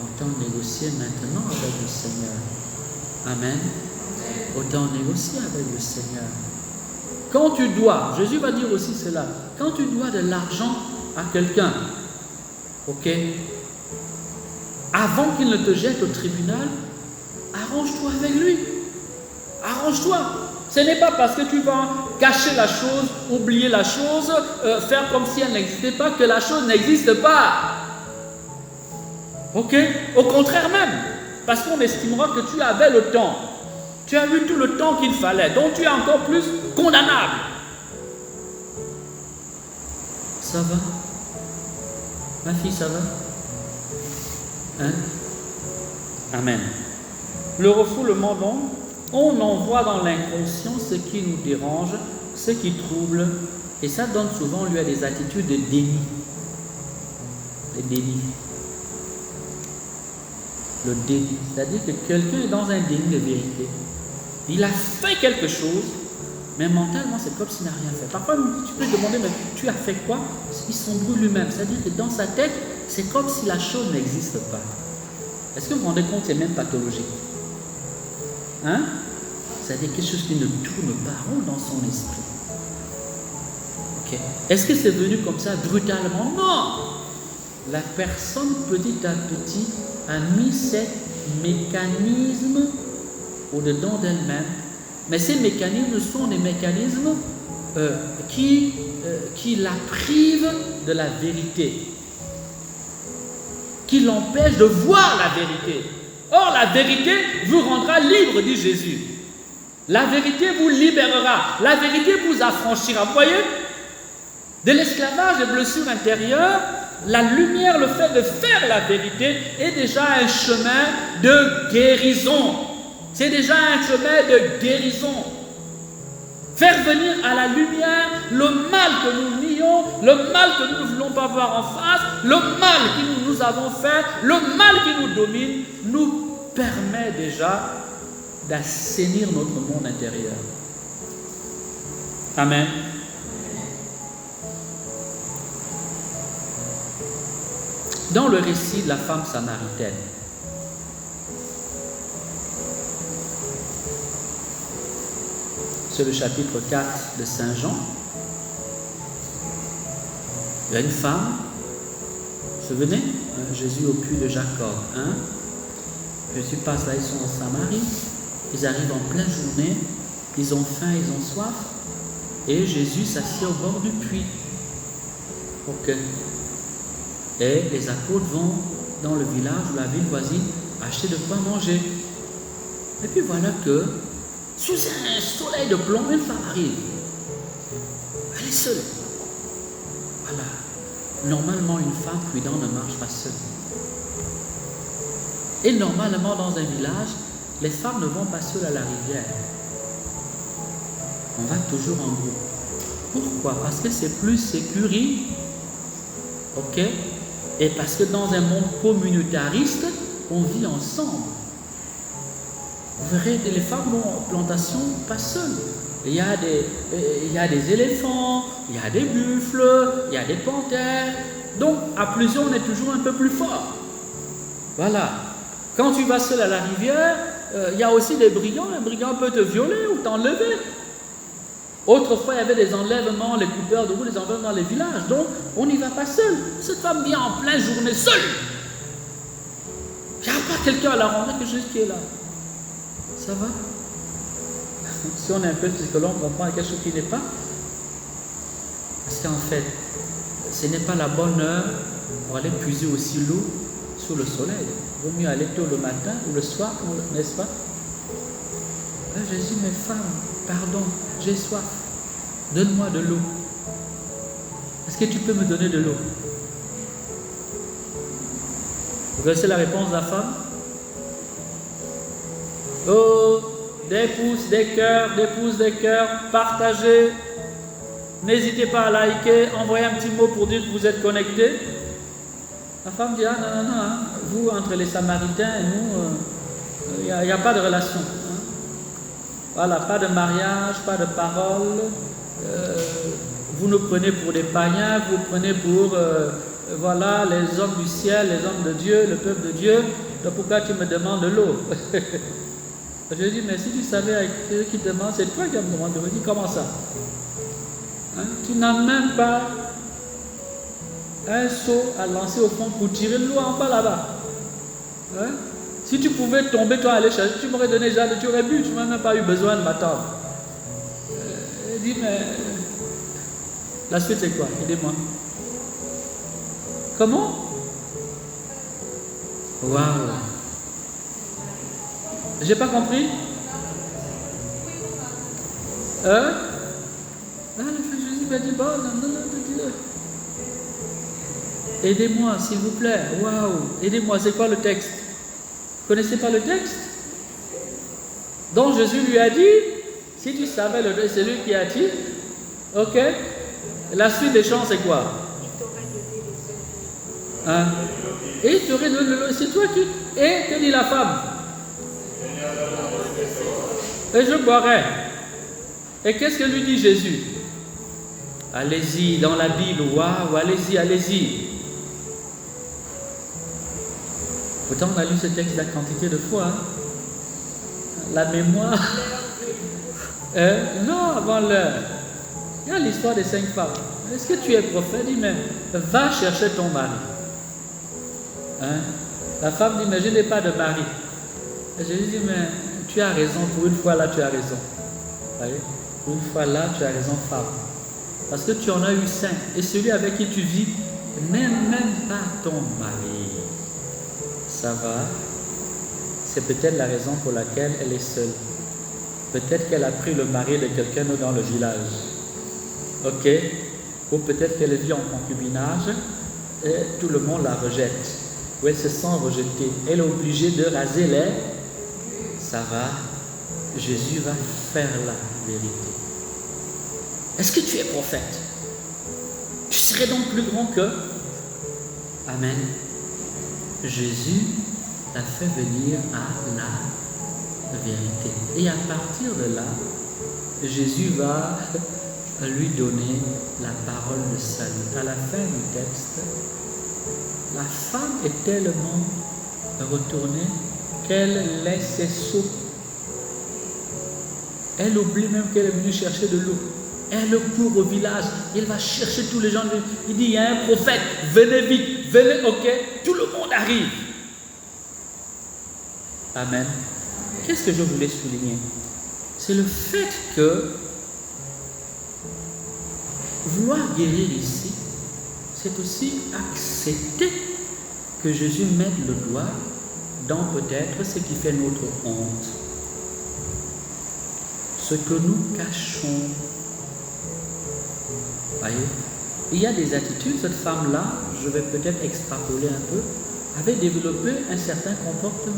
Speaker 1: Autant négocier maintenant avec le Seigneur. Amen. Autant négocier avec le Seigneur. Quand tu dois, Jésus va dire aussi cela, quand tu dois de l'argent à quelqu'un, ok, avant qu'il ne te jette au tribunal, arrange-toi avec lui. Arrange-toi. Ce n'est pas parce que tu vas cacher la chose, oublier la chose, faire comme si elle n'existait pas, que la chose n'existe pas. Ok? Au contraire même, parce qu'on estimera que tu avais le temps. Tu as eu tout le temps qu'il fallait, donc tu es encore plus condamnable. Ça va? Ma fille, ça va? Hein? Amen. Le refoulement, donc, On envoie dans l'inconscient ce qui nous dérange, ce qui trouble, et ça donne souvent lieu à des attitudes de déni. Le déni. Le déni. C'est-à-dire que quelqu'un est dans un déni de vérité. Il a fait quelque chose, mais mentalement, c'est comme s'il n'a rien fait. Parfois, tu peux te demander, mais tu as fait quoi? Il s'embrouille lui-même. C'est-à-dire que dans sa tête, c'est comme si la chose n'existe pas. Est-ce que vous vous rendez compte que c'est même pathologique? Hein? C'est-à-dire quelque chose qui ne tourne pas rond dans son esprit. Okay. Est-ce que c'est venu comme ça brutalement? Non! La personne petit à petit a mis ces mécanismes au-dedans d'elle-même. Mais ces mécanismes sont des mécanismes qui la privent de la vérité, qui l'empêchent de voir la vérité. Or, la vérité vous rendra libre, dit Jésus. La vérité vous libérera. La vérité vous affranchira. Vous voyez? De l'esclavage des blessures intérieures, la lumière, le fait de faire la vérité est déjà un chemin de guérison. C'est déjà un chemin de guérison. Faire venir à la lumière le mal que nous nions, le mal que nous ne voulons pas voir en face, le mal que nous avons fait, le mal qui nous domine, nous permet déjà d'assainir notre monde intérieur. Amen. Dans le récit de la femme samaritaine, c'est le chapitre 4 de Saint Jean, il y a une femme, vous vous souvenez, Jésus au puits de Jacob, Jésus passe là, ils sont en Samarie, ils arrivent en pleine journée, ils ont faim, ils ont soif, et Jésus s'assied au bord du puits. Ok. Et les apôtres vont dans le village ou la ville voisine acheter de quoi manger. Et puis voilà que, sous un soleil de plomb, une femme arrive. Elle est seule. Voilà. Normalement, une femme prudente ne marche pas seule. Et normalement, dans un village, les femmes ne vont pas seules à la rivière. On va toujours en groupe. Pourquoi? Parce que c'est plus sécurisé. Ok? Et parce que dans un monde communautariste, on vit ensemble. Vous verrez, les femmes vont en plantation pas seules. Il y a des éléphants, il y a des buffles, il y a des panthères. Donc, à plusieurs, on est toujours un peu plus fort. Voilà. Quand tu vas seul à la rivière, il y a aussi des brigands. Un brigand peut te violer ou t'enlever. Autrefois, il y avait des enlèvements, les coupeurs de roue, les enlèvements dans les villages. Donc, on n'y va pas seul. Cette femme vient en pleine journée seule. Il n'y a pas quelqu'un à la rentrée que juste qui est là. Ça va? Si on est un peu psychologue, on comprend quelque chose qui n'est pas. Parce qu'en fait, ce n'est pas la bonne heure pour aller puiser aussi l'eau sous le soleil. Il vaut mieux aller tôt le matin ou le soir, n'est-ce pas? Là, Jésus, mes femmes, pardon, j'ai soif. Donne-moi de l'eau. Est-ce que tu peux me donner de l'eau? Vous connaissez la réponse de la femme? Oh, des pouces, des cœurs, partagez. N'hésitez pas à liker, envoyez un petit mot pour dire que vous êtes connectés. La femme dit, non, vous, entre les Samaritains et nous, il n'y a pas de relation. Voilà, pas de mariage, pas de parole. Vous nous prenez pour des païens, vous prenez pour voilà, les hommes du ciel, les hommes de Dieu, le peuple de Dieu. Donc pourquoi tu me demandes de l'eau? Je dis, mais si tu savais avec ceux qui te demandent, c'est toi qui me demandes de l'eau. Je dis, comment ça? Tu n'as même pas un seau à lancer au fond pour tirer de l'eau en bas là-bas. Si tu pouvais tomber, toi, aller chercher, tu m'aurais donné déjà, tu aurais bu, tu n'aurais même pas eu besoin de m'attendre. Il dit, mais la suite c'est quoi? Aidez-moi. Comment? Waouh! J'ai pas compris? Là, Jésus m'a dit, bon, non. Aidez-moi, s'il vous plaît. Waouh! Aidez-moi, c'est quoi le texte? Vous ne connaissez pas le texte? Donc Jésus lui a dit, si tu savais le c'est lui qui a dit, ok, la suite des chants c'est quoi? Hein? Et il t'aurait donné c'est toi qui... Et que dit la femme? Et je boirai. Et qu'est-ce que lui dit Jésus? Allez-y, dans la Bible, waouh, allez-y, allez-y. Pourtant, on a lu ce texte la quantité de fois. Hein? La mémoire. Non, avant l'heure. Il y a l'histoire des 5 femmes. Est-ce que tu es prophète? Il dit, mais va chercher ton mari. Hein? La femme dit, mais je n'ai pas de mari. Et Jésus dit, mais tu as raison, pour une fois là, tu as raison. Voyez? Pour une fois là, tu as raison, femme. Parce que tu en as eu 5. Et celui avec qui tu vis n'aime même pas ton mari. Ça va. C'est peut-être la raison pour laquelle elle est seule. Peut-être qu'elle a pris le mari de quelqu'un dans le village. Ok? Ou peut-être qu'elle vit en concubinage et tout le monde la rejette. Ou elle se sent rejetée. Elle est obligée de raser les... Ça va. Jésus va faire la vérité. Est-ce que tu es prophète? Tu serais donc plus grand que... Amen. Jésus l'a fait venir à la vérité. Et à partir de là, Jésus va lui donner la parole de salut. À la fin du texte, la femme est tellement retournée qu'elle laisse ses seaux. Elle oublie même qu'elle est venue chercher de l'eau. Elle court au village, il va chercher tous les gens. Il dit, il y a un prophète, venez vite, venez, ok, tout le monde arrive. Amen. Qu'est-ce que je voulais souligner? C'est le fait que vouloir guérir ici, c'est aussi accepter que Jésus mette le doigt dans peut-être ce qui fait notre honte. Ce que nous cachons. Voyez, il y a des attitudes, cette femme-là, je vais peut-être extrapoler un peu, avait développé un certain comportement.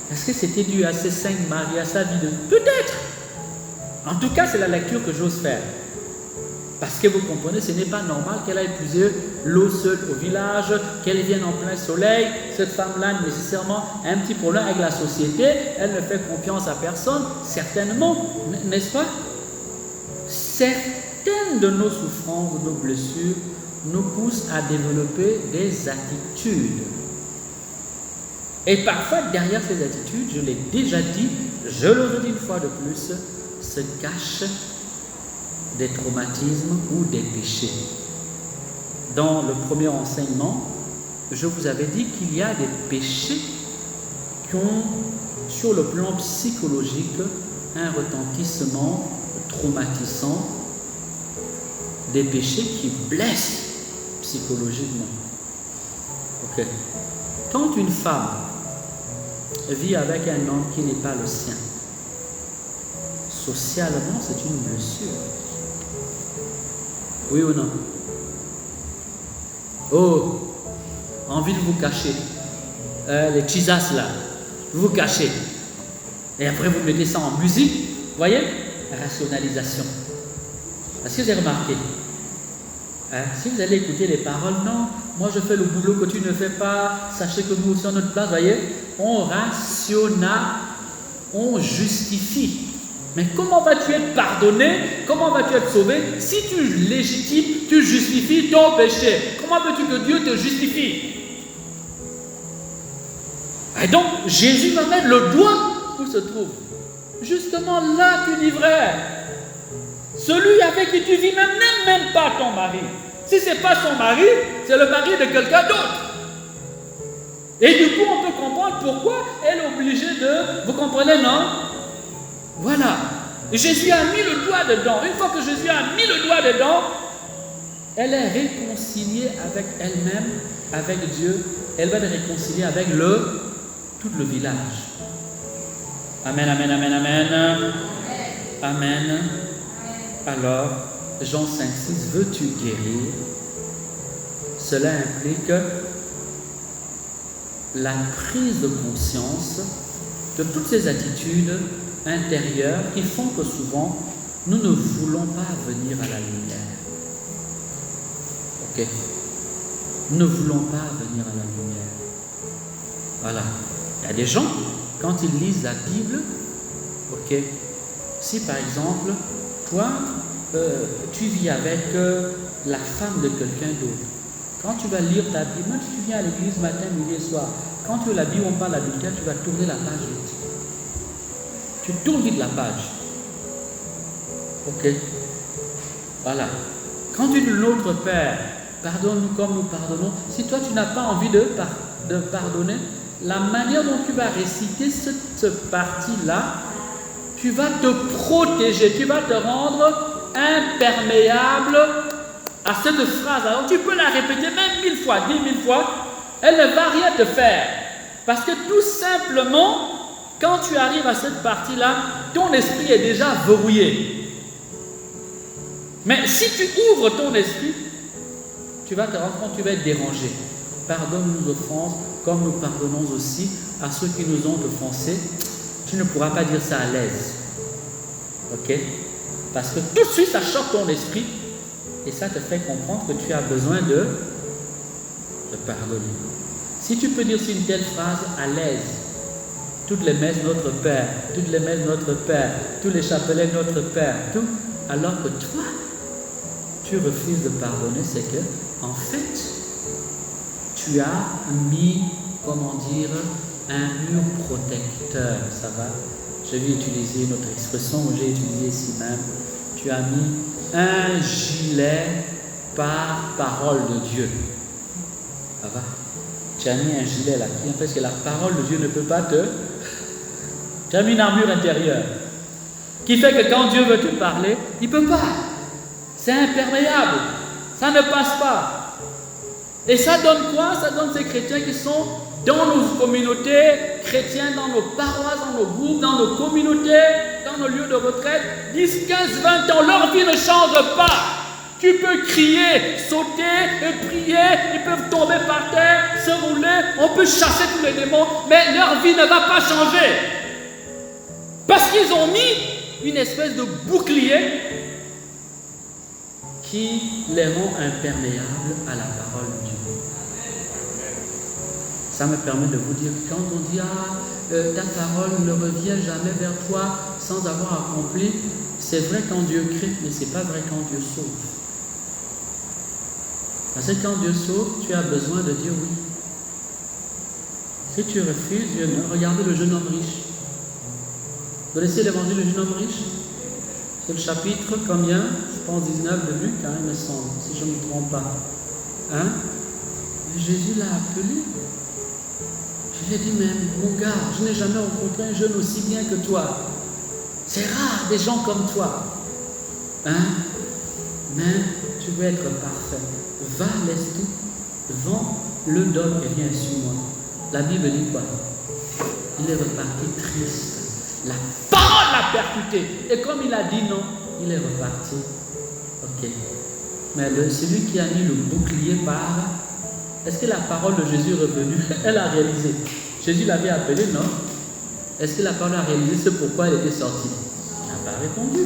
Speaker 1: Est-ce que c'était dû à ses 5 maris, à sa vie de... Peut-être. En tout cas, c'est la lecture que j'ose faire. Parce que vous comprenez, ce n'est pas normal qu'elle ait épuisé l'eau seule au village, qu'elle vienne en plein soleil. Cette femme-là, nécessairement, a un petit problème avec la société. Elle ne fait confiance à personne, certainement, n'est-ce pas? Certaines de nos souffrances, de nos blessures, nous poussent à développer des attitudes. Et parfois, derrière ces attitudes, je l'ai déjà dit, je le redis une fois de plus, se cachent des traumatismes ou des péchés. Dans le premier enseignement, je vous avais dit qu'il y a des péchés qui ont, sur le plan psychologique, un retentissement traumatisant, des péchés qui blessent psychologiquement. Ok. Quand une femme vit avec un homme qui n'est pas le sien, socialement, c'est une blessure. Oui ou non? Oh, envie de vous cacher. Les chisas là, vous cachez. Et après, vous mettez ça en musique. Vous voyez? Rationalisation. Est-ce que vous avez remarqué? Si vous allez écouter les paroles, non, moi je fais le boulot que tu ne fais pas, sachez que nous aussi, à notre place, voyez, on rationna, on justifie. Mais comment vas-tu être pardonné? Comment vas-tu être sauvé si tu légitimes, tu justifies ton péché? Comment veux-tu que Dieu te justifie? Et donc, Jésus va mettre le doigt où se trouve. Justement là, tu vivrais. Celui avec qui tu vis n'aime même pas ton mari. Si ce n'est pas son mari, c'est le mari de quelqu'un d'autre. Et du coup, on peut comprendre pourquoi elle est obligée de... Vous comprenez, non? Voilà. Jésus a mis le doigt dedans. Une fois que Jésus a mis le doigt dedans, elle est réconciliée avec elle-même, avec Dieu. Elle va être réconciliée avec tout le village. Amen, amen, amen, amen. Amen. Alors, Jean 5, 6, veux-tu guérir? Cela implique la prise de conscience de toutes ces attitudes intérieures qui font que souvent, nous ne voulons pas venir à la lumière. Ok? Nous ne voulons pas venir à la lumière. Voilà. Il y a des gens, quand ils lisent la Bible, ok, si par exemple, toi, tu vis avec la femme de quelqu'un d'autre, quand tu vas lire ta Bible, même si tu viens à l'église matin, midi et soir, quand tu la Bible, on parle d'adultère, tu vas tourner la page vite. Tu tournes vite la page. Ok? Voilà. Quand tu dis notre Père, pardonne-nous comme nous pardonnons, si toi tu n'as pas envie de pardonner, la manière dont tu vas réciter cette partie-là, tu vas te protéger, tu vas te rendre imperméable à cette phrase. Alors tu peux la répéter même 1000 fois, 10 000 fois, elle ne va rien te faire. Parce que tout simplement, quand tu arrives à cette partie-là, ton esprit est déjà verrouillé. Mais si tu ouvres ton esprit, tu vas te rendre compte, tu vas être dérangé. Pardonne nos offenses, comme nous pardonnons aussi à ceux qui nous ont offensés. Tu ne pourras pas dire ça à l'aise. Ok? Parce que tout de suite, ça choque ton esprit et ça te fait comprendre que tu as besoin de pardonner. Si tu peux dire une telle phrase à l'aise, toutes les messes Notre Père, toutes les messes Notre Père, tous les chapelets Notre Père, tout, alors que toi, tu refuses de pardonner, c'est que, en fait, tu as mis, comment dire, un mur protecteur, ça va? Je vais utiliser notre expression que j'ai utilisée ici même. Tu as mis un gilet par parole de Dieu. Ça va? Tu as mis un gilet là, qui empêche que la parole de Dieu ne peut pas te... Tu as mis une armure intérieure, qui fait que quand Dieu veut te parler, il ne peut pas. C'est imperméable. Ça ne passe pas. Et ça donne quoi? Ça donne ces chrétiens qui sont dans nos communautés chrétiennes, dans nos paroisses, dans nos groupes, dans nos communautés, dans nos lieux de retraite, 10, 15, 20 ans, leur vie ne change pas. Tu peux crier, sauter, prier, ils peuvent tomber par terre, se rouler, on peut chasser tous les démons, mais leur vie ne va pas changer. Parce qu'ils ont mis une espèce de bouclier qui les rend imperméables à la parole de Dieu. Ça me permet de vous dire, quand on dit ta parole ne revient jamais vers toi sans avoir accompli, c'est vrai quand Dieu crée, mais ce n'est pas vrai quand Dieu sauve. Parce que quand Dieu sauve, tu as besoin de dire oui. Si tu refuses, regardez le jeune homme riche. Vous connaissez l'évangile du jeune homme riche? C'est le chapitre combien? Je pense 19 de Luc, il me semble, si je ne me trompe pas. Hein? Jésus l'a appelé. Je lui ai dit, mais mon gars, je n'ai jamais rencontré un jeune aussi bien que toi. C'est rare des gens comme toi. Hein? Mais tu veux être parfait. Va, laisse tout, vends, le donne et viens sur moi. La Bible dit quoi? Il est reparti triste. La parole l'a percuté. Et comme il a dit non, il est reparti. Ok. Mais celui qui a mis le bouclier par... Est-ce que la parole de Jésus est revenue? Elle a réalisé. Jésus l'avait appelé, non? Est-ce que la parole a réalisé ce pourquoi elle était sortie? Elle n'a pas répondu.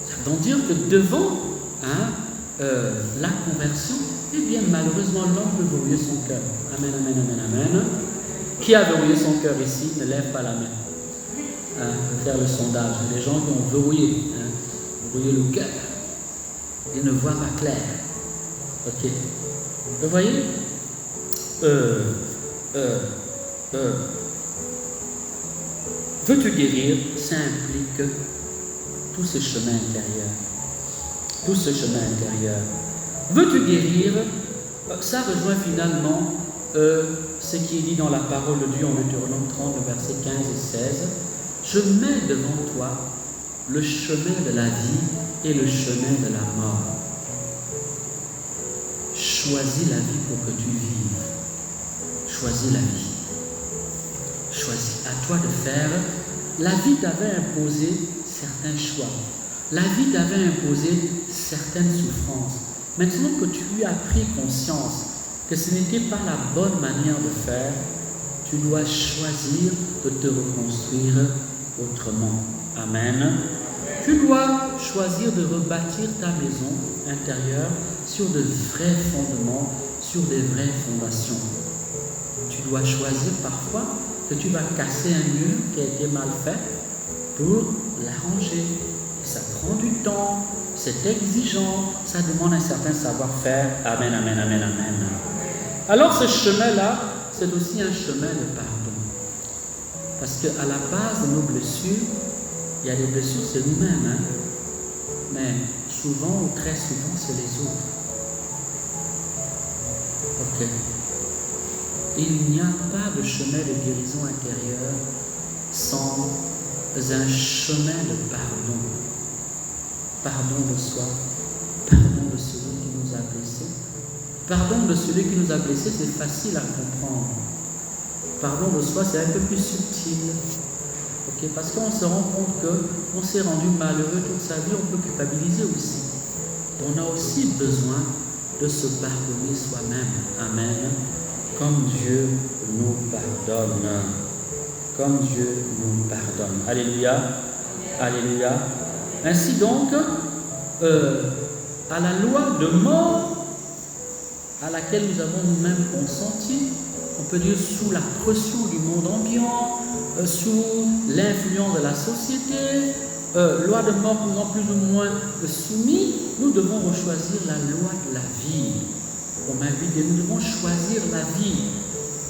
Speaker 1: Ça veut donc dire que devant la conversion, eh bien malheureusement l'homme peut verrouiller son cœur. Amen, amen, amen, amen. Qui a verrouillé son cœur ici? Ne lève pas la main. Faire le sondage. Les gens qui ont verrouillé le cœur. Ils ne voient pas clair. Ok. Vous voyez, veux-tu guérir? Ça implique tout ce chemin intérieur. Tout ce chemin intérieur. Veux-tu guérir? Ça rejoint finalement ce qui est dit dans la parole de Dieu en Deutéronome 30, versets 15 et 16. Je mets devant toi le chemin de la vie et le chemin de la mort. Choisis la vie pour que tu vives. Choisis la vie. Choisis. À toi de faire. La vie t'avait imposé certains choix. La vie t'avait imposé certaines souffrances. Maintenant que tu as pris conscience que ce n'était pas la bonne manière de faire, Tu dois choisir de te reconstruire autrement. Amen. Tu dois choisir de rebâtir ta maison intérieure sur de vrais fondements, sur des vraies fondations. Tu dois choisir parfois que tu vas casser un mur qui a été mal fait pour l'arranger. Ça prend du temps, c'est exigeant, ça demande un certain savoir-faire. Amen, amen, amen, amen. Alors ce chemin-là, c'est aussi un chemin de pardon. Parce qu'à la base de nos blessures, il y a des blessures, c'est nous-mêmes. Hein? Mais souvent, ou très souvent, c'est les autres. Ok. Il n'y a pas de chemin de guérison intérieure sans un chemin de pardon. Pardon de soi, pardon de celui qui nous a blessés. Pardon de celui qui nous a blessés, c'est facile à comprendre. Pardon de soi, c'est un peu plus subtil. Okay? Parce qu'on se rend compte qu'on s'est rendu malheureux toute sa vie, on peut culpabiliser aussi. On a aussi besoin de se pardonner soi-même. Amen. Comme Dieu nous pardonne. Comme Dieu nous pardonne. Alléluia. Alléluia. Ainsi donc, à la loi de mort à laquelle nous avons nous-mêmes consenti, on peut dire sous la pression du monde ambiant, sous l'influence de la société, loi de mort nous rend plus ou moins soumis, nous devons choisir la loi de la vie. On m'invite, nous devons choisir la vie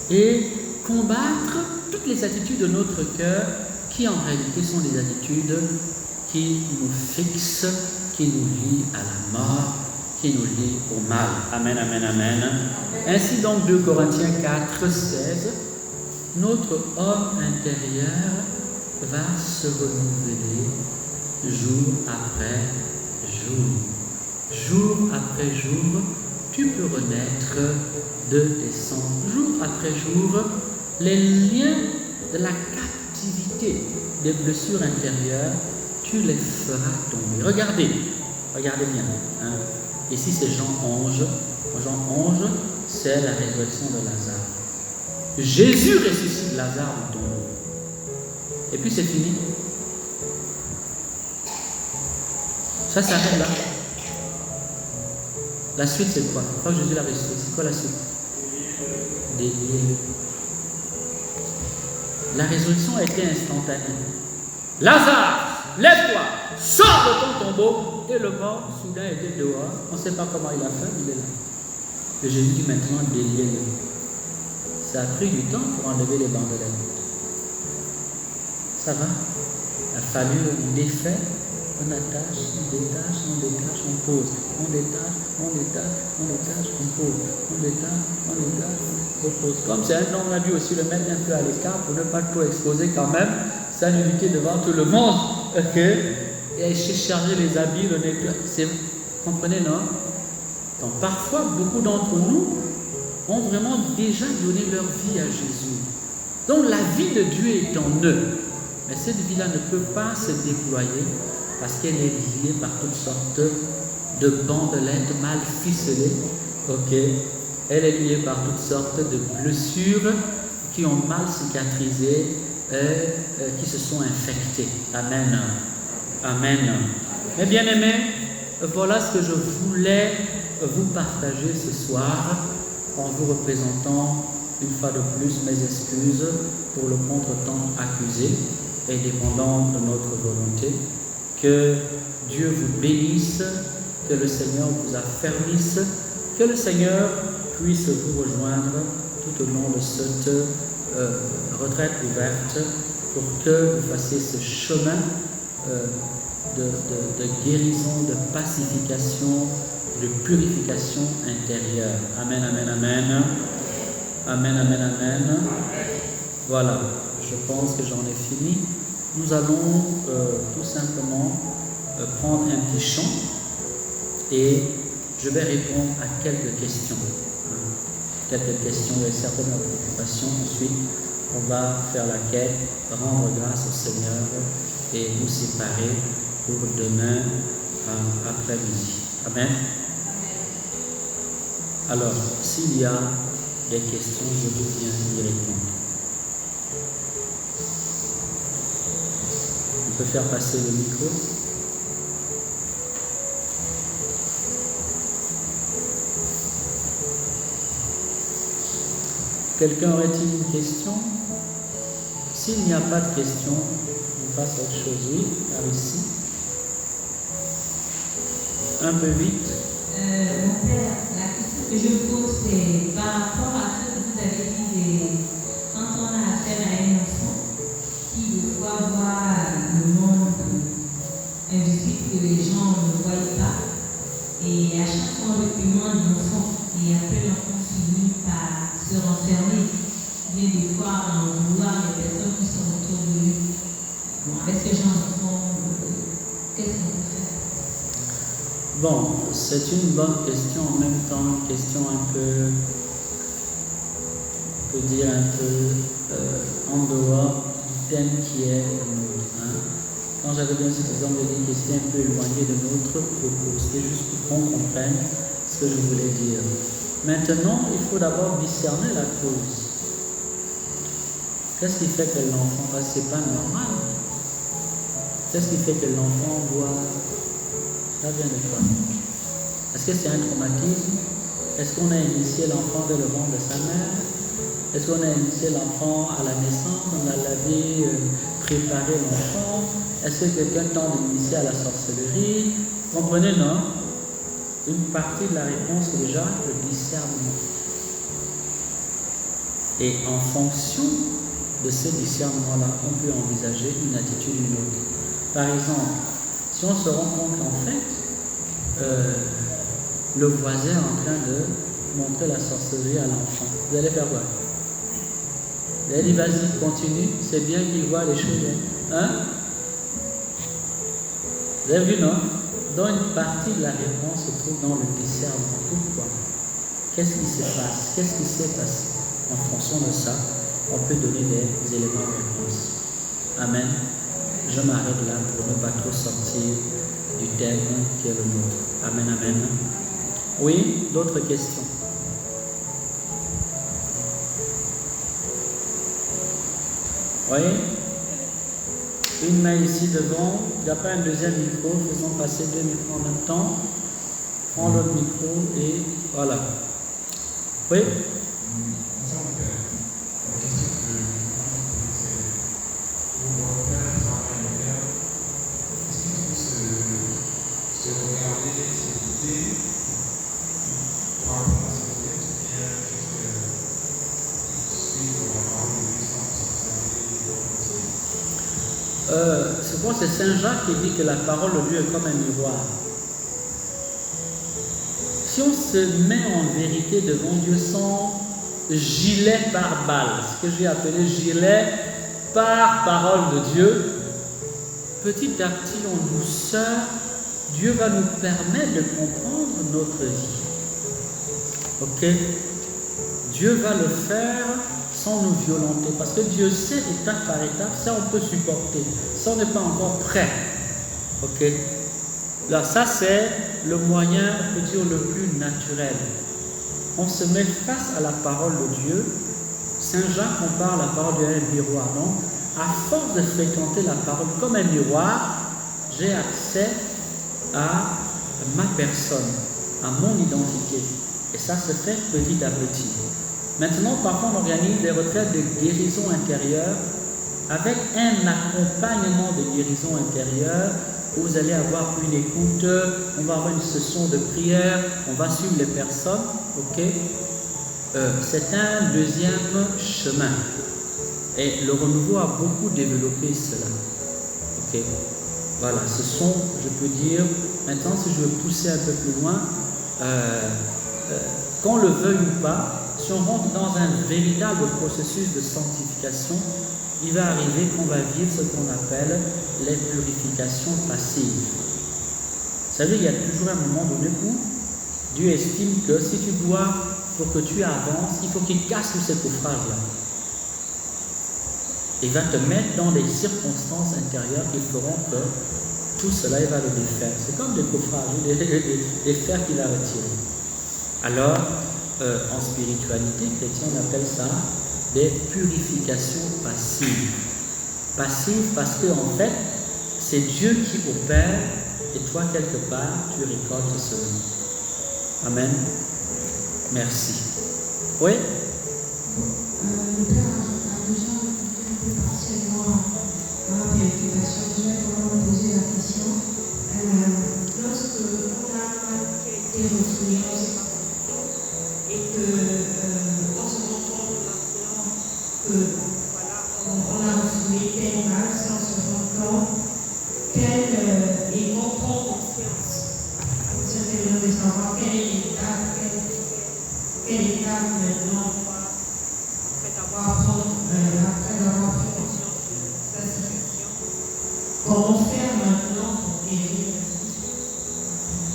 Speaker 1: et combattre toutes les attitudes de notre cœur qui en réalité sont des attitudes qui nous fixent, qui nous lient à la mort, qui nous lie au mal. Amen, amen, amen. Ainsi donc, 2 Corinthiens 4, 16, notre homme intérieur va se renouveler jour après jour. Jour après jour, tu peux renaître de tes cendres. Jour après jour, les liens de la captivité des blessures intérieures, tu les feras tomber. Regardez bien. Hein. Ici, c'est Jean 11. Jean 11, c'est la résurrection de Lazare. Jésus ressuscite Lazare du tombeau. Et puis, c'est fini. Ça s'arrête là. La suite, c'est quoi? Quand Jésus l'a ressuscité, c'est quoi la suite? Délié. La résurrection a été instantanée. Lazare, lève-toi, sors de ton tombeau. Et le mort, soudain, était dehors. On ne sait pas comment il a fait, il est là. Et Jésus dit maintenant, déliez-le. Ça a pris du temps pour enlever les bandelettes. Ça va? Il a fallu on défait, on attache, on détache, on pose. On détache, on pose. On détache, on pose. Comme c'est un homme, on a dû aussi le mettre un peu à l'écart pour ne pas trop exposer quand même sa nudité devant tout le monde. Ok? Et charger les habits, le nettoyer. Vous comprenez, non? Donc parfois, beaucoup d'entre nous ont vraiment déjà donné leur vie à Jésus. Donc la vie de Dieu est en eux. Mais cette vie-là ne peut pas se déployer parce qu'elle est liée par toutes sortes de bandelettes mal ficelées. Ok? Elle est liée par toutes sortes de blessures qui ont mal cicatrisé et qui se sont infectées. Amen. Amen. Mes bien-aimés, voilà ce que je voulais vous partager ce soir en vous représentant une fois de plus mes excuses pour le contretemps accusé et dépendant de notre volonté. Que Dieu vous bénisse, que le Seigneur vous affermisse, que le Seigneur puisse vous rejoindre tout au long de cette retraite ouverte pour que vous fassiez ce chemin de guérison, de pacification, de purification intérieure. Amen, amen, amen. Amen, amen, amen. Voilà, je pense que j'en ai fini. Nous allons tout simplement prendre un petit chant et je vais répondre à quelques questions. Quelques questions et certaines préoccupations. Ensuite, on va faire la quête, rendre grâce au Seigneur et nous séparer pour demain après-midi. Amen. Alors, s'il y a des questions, je veux bien y répondre. On peut faire passer le micro. Quelqu'un aurait-il une question? S'il n'y a pas de question, on passe à autre chose. Oui, par ici. Un peu vite.
Speaker 3: Mon père, la question que je pose, c'est par rapport à ce que vous avez dit, quand on a affaire à un enfant qui de fois voit le monde invisible que les gens ne voient pas, et à chaque fois on réprimande l'enfant, et après l'enfant finit par se renfermer, bien des fois en vouloir les personnes qui sont autour de lui. Bon, avec ce genre d'enfant, qu'est-ce qu'on peut faire?
Speaker 1: Bon, c'est une bonne question, en même temps une question un peu, on peut dire un peu en dehors du thème qui est le nôtre. Hein. Quand j'avais donné cet exemple, j'ai dit que c'était un peu éloigné de notre propos, c'était juste pour qu'on comprenne ce que je voulais dire. Maintenant, il faut d'abord discerner la cause. Qu'est-ce qui fait que l'enfant, parce que c'est pas normal. Qu'est-ce qui fait que l'enfant voit? Ça vient de quoi? Est-ce que c'est un traumatisme? Est-ce qu'on a initié l'enfant dès le ventre de sa mère? Est-ce qu'on a initié l'enfant à la naissance? On a lavé, préparé l'enfant? Est-ce que quelqu'un tente d'initier à la sorcellerie? Vous comprenez, non? Une partie de la réponse est déjà le discernement. Et en fonction de ce discernement-là, on peut envisager une attitude ou une autre. Par exemple, si on se rend compte qu'en fait, le voisin est en train de montrer la sorcellerie à l'enfant, vous allez faire quoi? Vous allez dire, vas-y, continue, c'est bien qu'il voit les choses. Hein? Vous avez vu, non? Donc une partie de la réponse se trouve dans le discernement. Pourquoi? Qu'est-ce qui se passe? Qu'est-ce qui s'est passé? En fonction de ça, on peut donner des éléments de réponse. Amen. Je m'arrête là pour ne pas trop sortir du thème qui est le nôtre. Amen, amen. Oui, d'autres questions? Oui? Une main ici devant. Il n'y a pas un deuxième micro. Faisons passer deux micros en même temps. Prends l'autre micro et voilà. Oui? C'est Saint Jacques qui dit que la parole de Dieu est comme un miroir. Si on se met en vérité devant Dieu sans gilet par balle, ce que j'ai appelé gilet par parole de Dieu, petit à petit en douceur, Dieu va nous permettre de comprendre notre vie. Ok? Dieu va le faire sans nous violenter, parce que Dieu sait étape par étape, ça on peut supporter, ça on n'est pas encore prêt. Ok? Là, ça c'est le moyen, on peut dire, le plus naturel. On se met face à la parole de Dieu. Saint Jacques compare la parole de Dieu à un miroir. Donc, à force de fréquenter la parole comme un miroir, j'ai accès à ma personne, à mon identité. Et ça se fait petit à petit. Maintenant, parfois, on organise des retraites de guérison intérieure avec un accompagnement de guérison intérieure où vous allez avoir une écoute, on va avoir une session de prière, on va suivre les personnes, ok? C'est un deuxième chemin. Et le renouveau a beaucoup développé cela. Ok? Voilà, ce sont, je peux dire, maintenant si je veux pousser un peu plus loin, qu'on le veuille ou pas, si on rentre dans un véritable processus de sanctification, il va arriver qu'on va vivre ce qu'on appelle les purifications passives. Vous savez, il y a toujours un moment donné où Dieu estime que si tu dois, pour que tu avances, il faut qu'il casse tous ces coffrages-là. Il va te mettre dans des circonstances intérieures qui feront que tout cela, il va le défaire. C'est comme des coffrages, des fers qu'il a retirés. Alors, en spiritualité chrétienne, on appelle ça des purifications passives. Passives parce que en fait, c'est Dieu qui opère et toi, quelque part, tu récoltes seulement. Amen. Merci. Oui?
Speaker 3: Le Père a déjà répondu un peu partiellement à ma préoccupation. Je vais quand même poser la question. Lorsque on a été refoulé, et que on se rend compte maintenant que on a refoulé tel mal sans se rendre compte et on prend conscience à une certaine heure de savoir quelle étape maintenant après avoir pris conscience de sa situation. Comment faire maintenant pour guérir?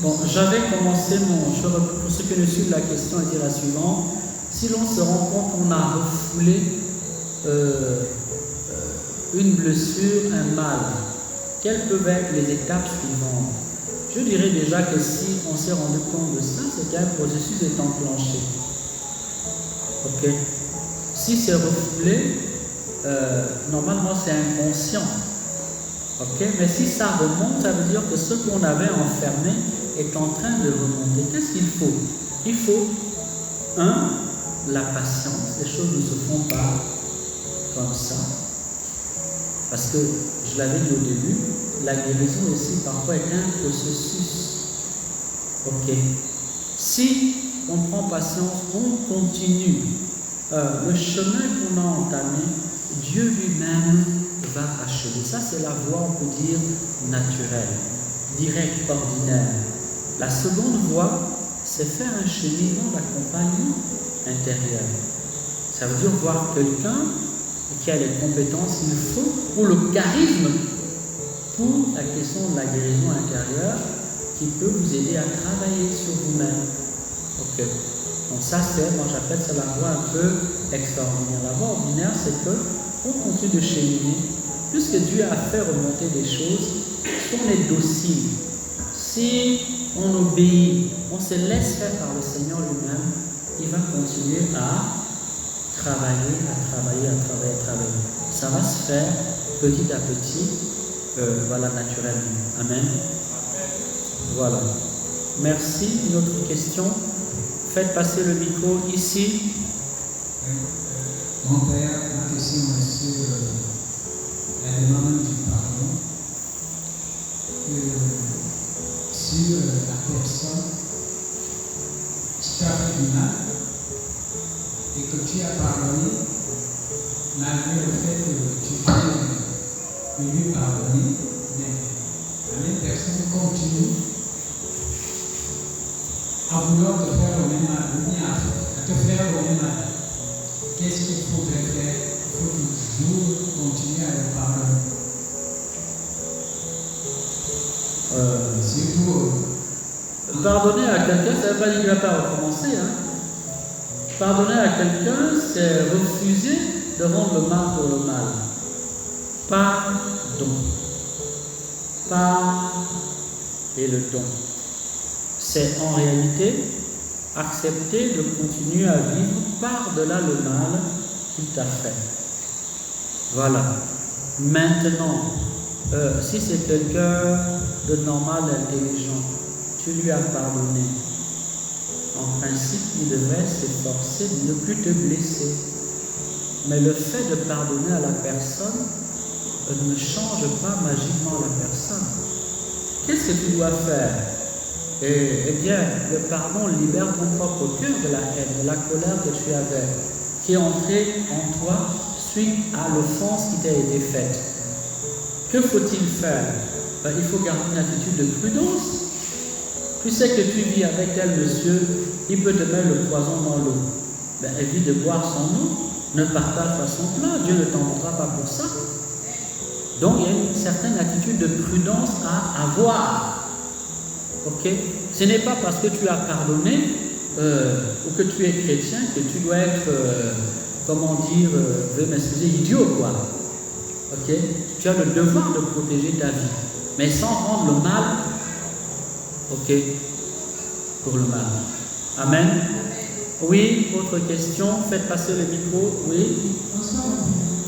Speaker 1: Bon, j'avais commencé pour ceux qui ne suivent la question, à dire la suivante. Si l'on se rend compte qu'on a refoulé une blessure, un mal, quelles peuvent être les étapes suivantes? Je dirais déjà que si on s'est rendu compte de ça, c'est qu'un processus est enclenché. Ok? Si c'est refoulé, normalement c'est inconscient. Ok? Mais si ça remonte, ça veut dire que ce qu'on avait enfermé est en train de remonter. Qu'est-ce qu'il faut? Il faut, la patience. Les choses ne se font pas comme ça. Parce que, je l'avais dit au début, la guérison aussi parfois est un processus. Ok? Si on prend patience, on continue le chemin qu'on a entamé, Dieu lui-même va achever. Ça, c'est la voie, on peut dire, naturelle, directe, ordinaire. La seconde voie, c'est faire un cheminement d'accompagnement intérieur. Ça veut dire voir quelqu'un qui a les compétences qu'il faut, ou le charisme pour la question de la guérison intérieure, qui peut vous aider à travailler sur vous-même. Ok. Donc ça, moi j'appelle ça la voie un peu extraordinaire. La voie ordinaire, c'est que on continue de cheminer, puisque Dieu a fait remonter des choses, si on est docile, si on obéit, on se laisse faire par le Seigneur lui-même, il va continuer à travailler. Ça va se faire petit à petit, naturellement. Amen. Voilà. Merci. Une autre question? Faites passer le micro ici.
Speaker 4: Mon père, ma question est sur la demande du pardon. Sur la personne qui t'a fait du mal et que tu as pardonné, malgré le fait que tu viens de lui pardonner, mais la même personne continue à vouloir te faire le même mal, ou bien à te faire le même mal. Qu'est-ce qu'il faudrait faire? Il faut toujours continuer à le pardonner.
Speaker 1: Pardonner à quelqu'un, ça ne veut pas dire qu'il ne va pas recommencer. Pardonner à quelqu'un, c'est refuser de rendre le mal pour le mal. Pardon. Et le don. C'est en réalité accepter de continuer à vivre par-delà le mal qu'il t'a fait. Voilà. Maintenant, si c'est quelqu'un de normal, d'intelligent, tu lui as pardonné. En principe, il devrait s'efforcer de ne plus te blesser. Mais le fait de pardonner à la personne ne change pas magiquement la personne. Qu'est-ce que tu dois faire? Eh bien, le pardon libère ton propre cœur de la haine, de la colère que tu avais, qui est entrée en toi suite à l'offense qui t'a été faite. Que faut-il faire? Il faut garder une attitude de prudence. Tu sais que tu vis avec tel monsieur, il peut te mettre le poison dans l'eau. Évite de boire son eau, ne partage pas son plat, Dieu ne t'en voudra pas pour ça. Donc il y a une certaine attitude de prudence à avoir. Ok? Ce n'est pas parce que tu as pardonné ou que tu es chrétien que tu dois être, veuillez m'excuser, idiot, quoi. Ok? Tu as le devoir de protéger ta vie, mais sans rendre le mal, ok, pour le mal. Amen. Oui, autre question. Faites passer le micro. Oui.
Speaker 3: Bonsoir.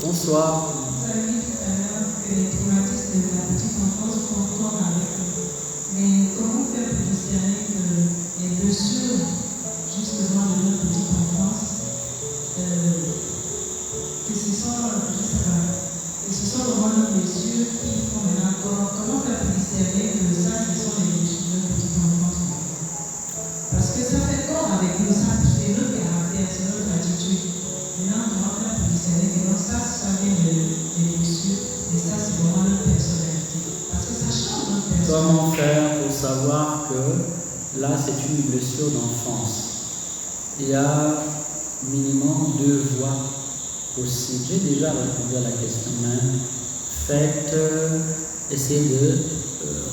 Speaker 1: Bonsoir.
Speaker 3: Vous avez dit tout à l'heure que les traumatismes de la petite enfance font encore avec eux. Mais comment faire pour discerner que les blessures, justement, de notre petite enfance, que ce sont vraiment nos blessures qui font maintenant encore. Comment faire pour discerner que ça, ce sont les blessures de notre petite enfance? Parce que ça fait corps avec nous, ça, c'est notre caractère, c'est notre attitude. Maintenant, comment faire pour discerner que non, ça vient des blessures, et ça, c'est vraiment notre personnalité. Parce que ça change notre personnalité.
Speaker 1: Comment faire pour savoir que là, c'est une blessure d'enfance? Il y a minimum 2 voies possibles. J'ai déjà répondu à la question, mais essayez de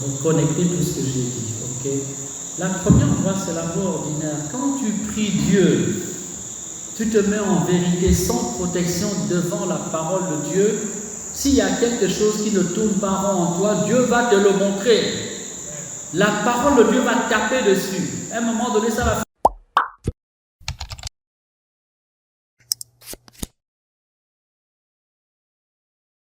Speaker 1: reconnecter tout ce que j'ai dit. Okay? La première voie, c'est la voie ordinaire. Quand tu pries Dieu, tu te mets en vérité sans protection devant la parole de Dieu. S'il y a quelque chose qui ne tourne pas rond en toi, Dieu va te le montrer. La parole de Dieu va taper dessus. À un moment donné, ça va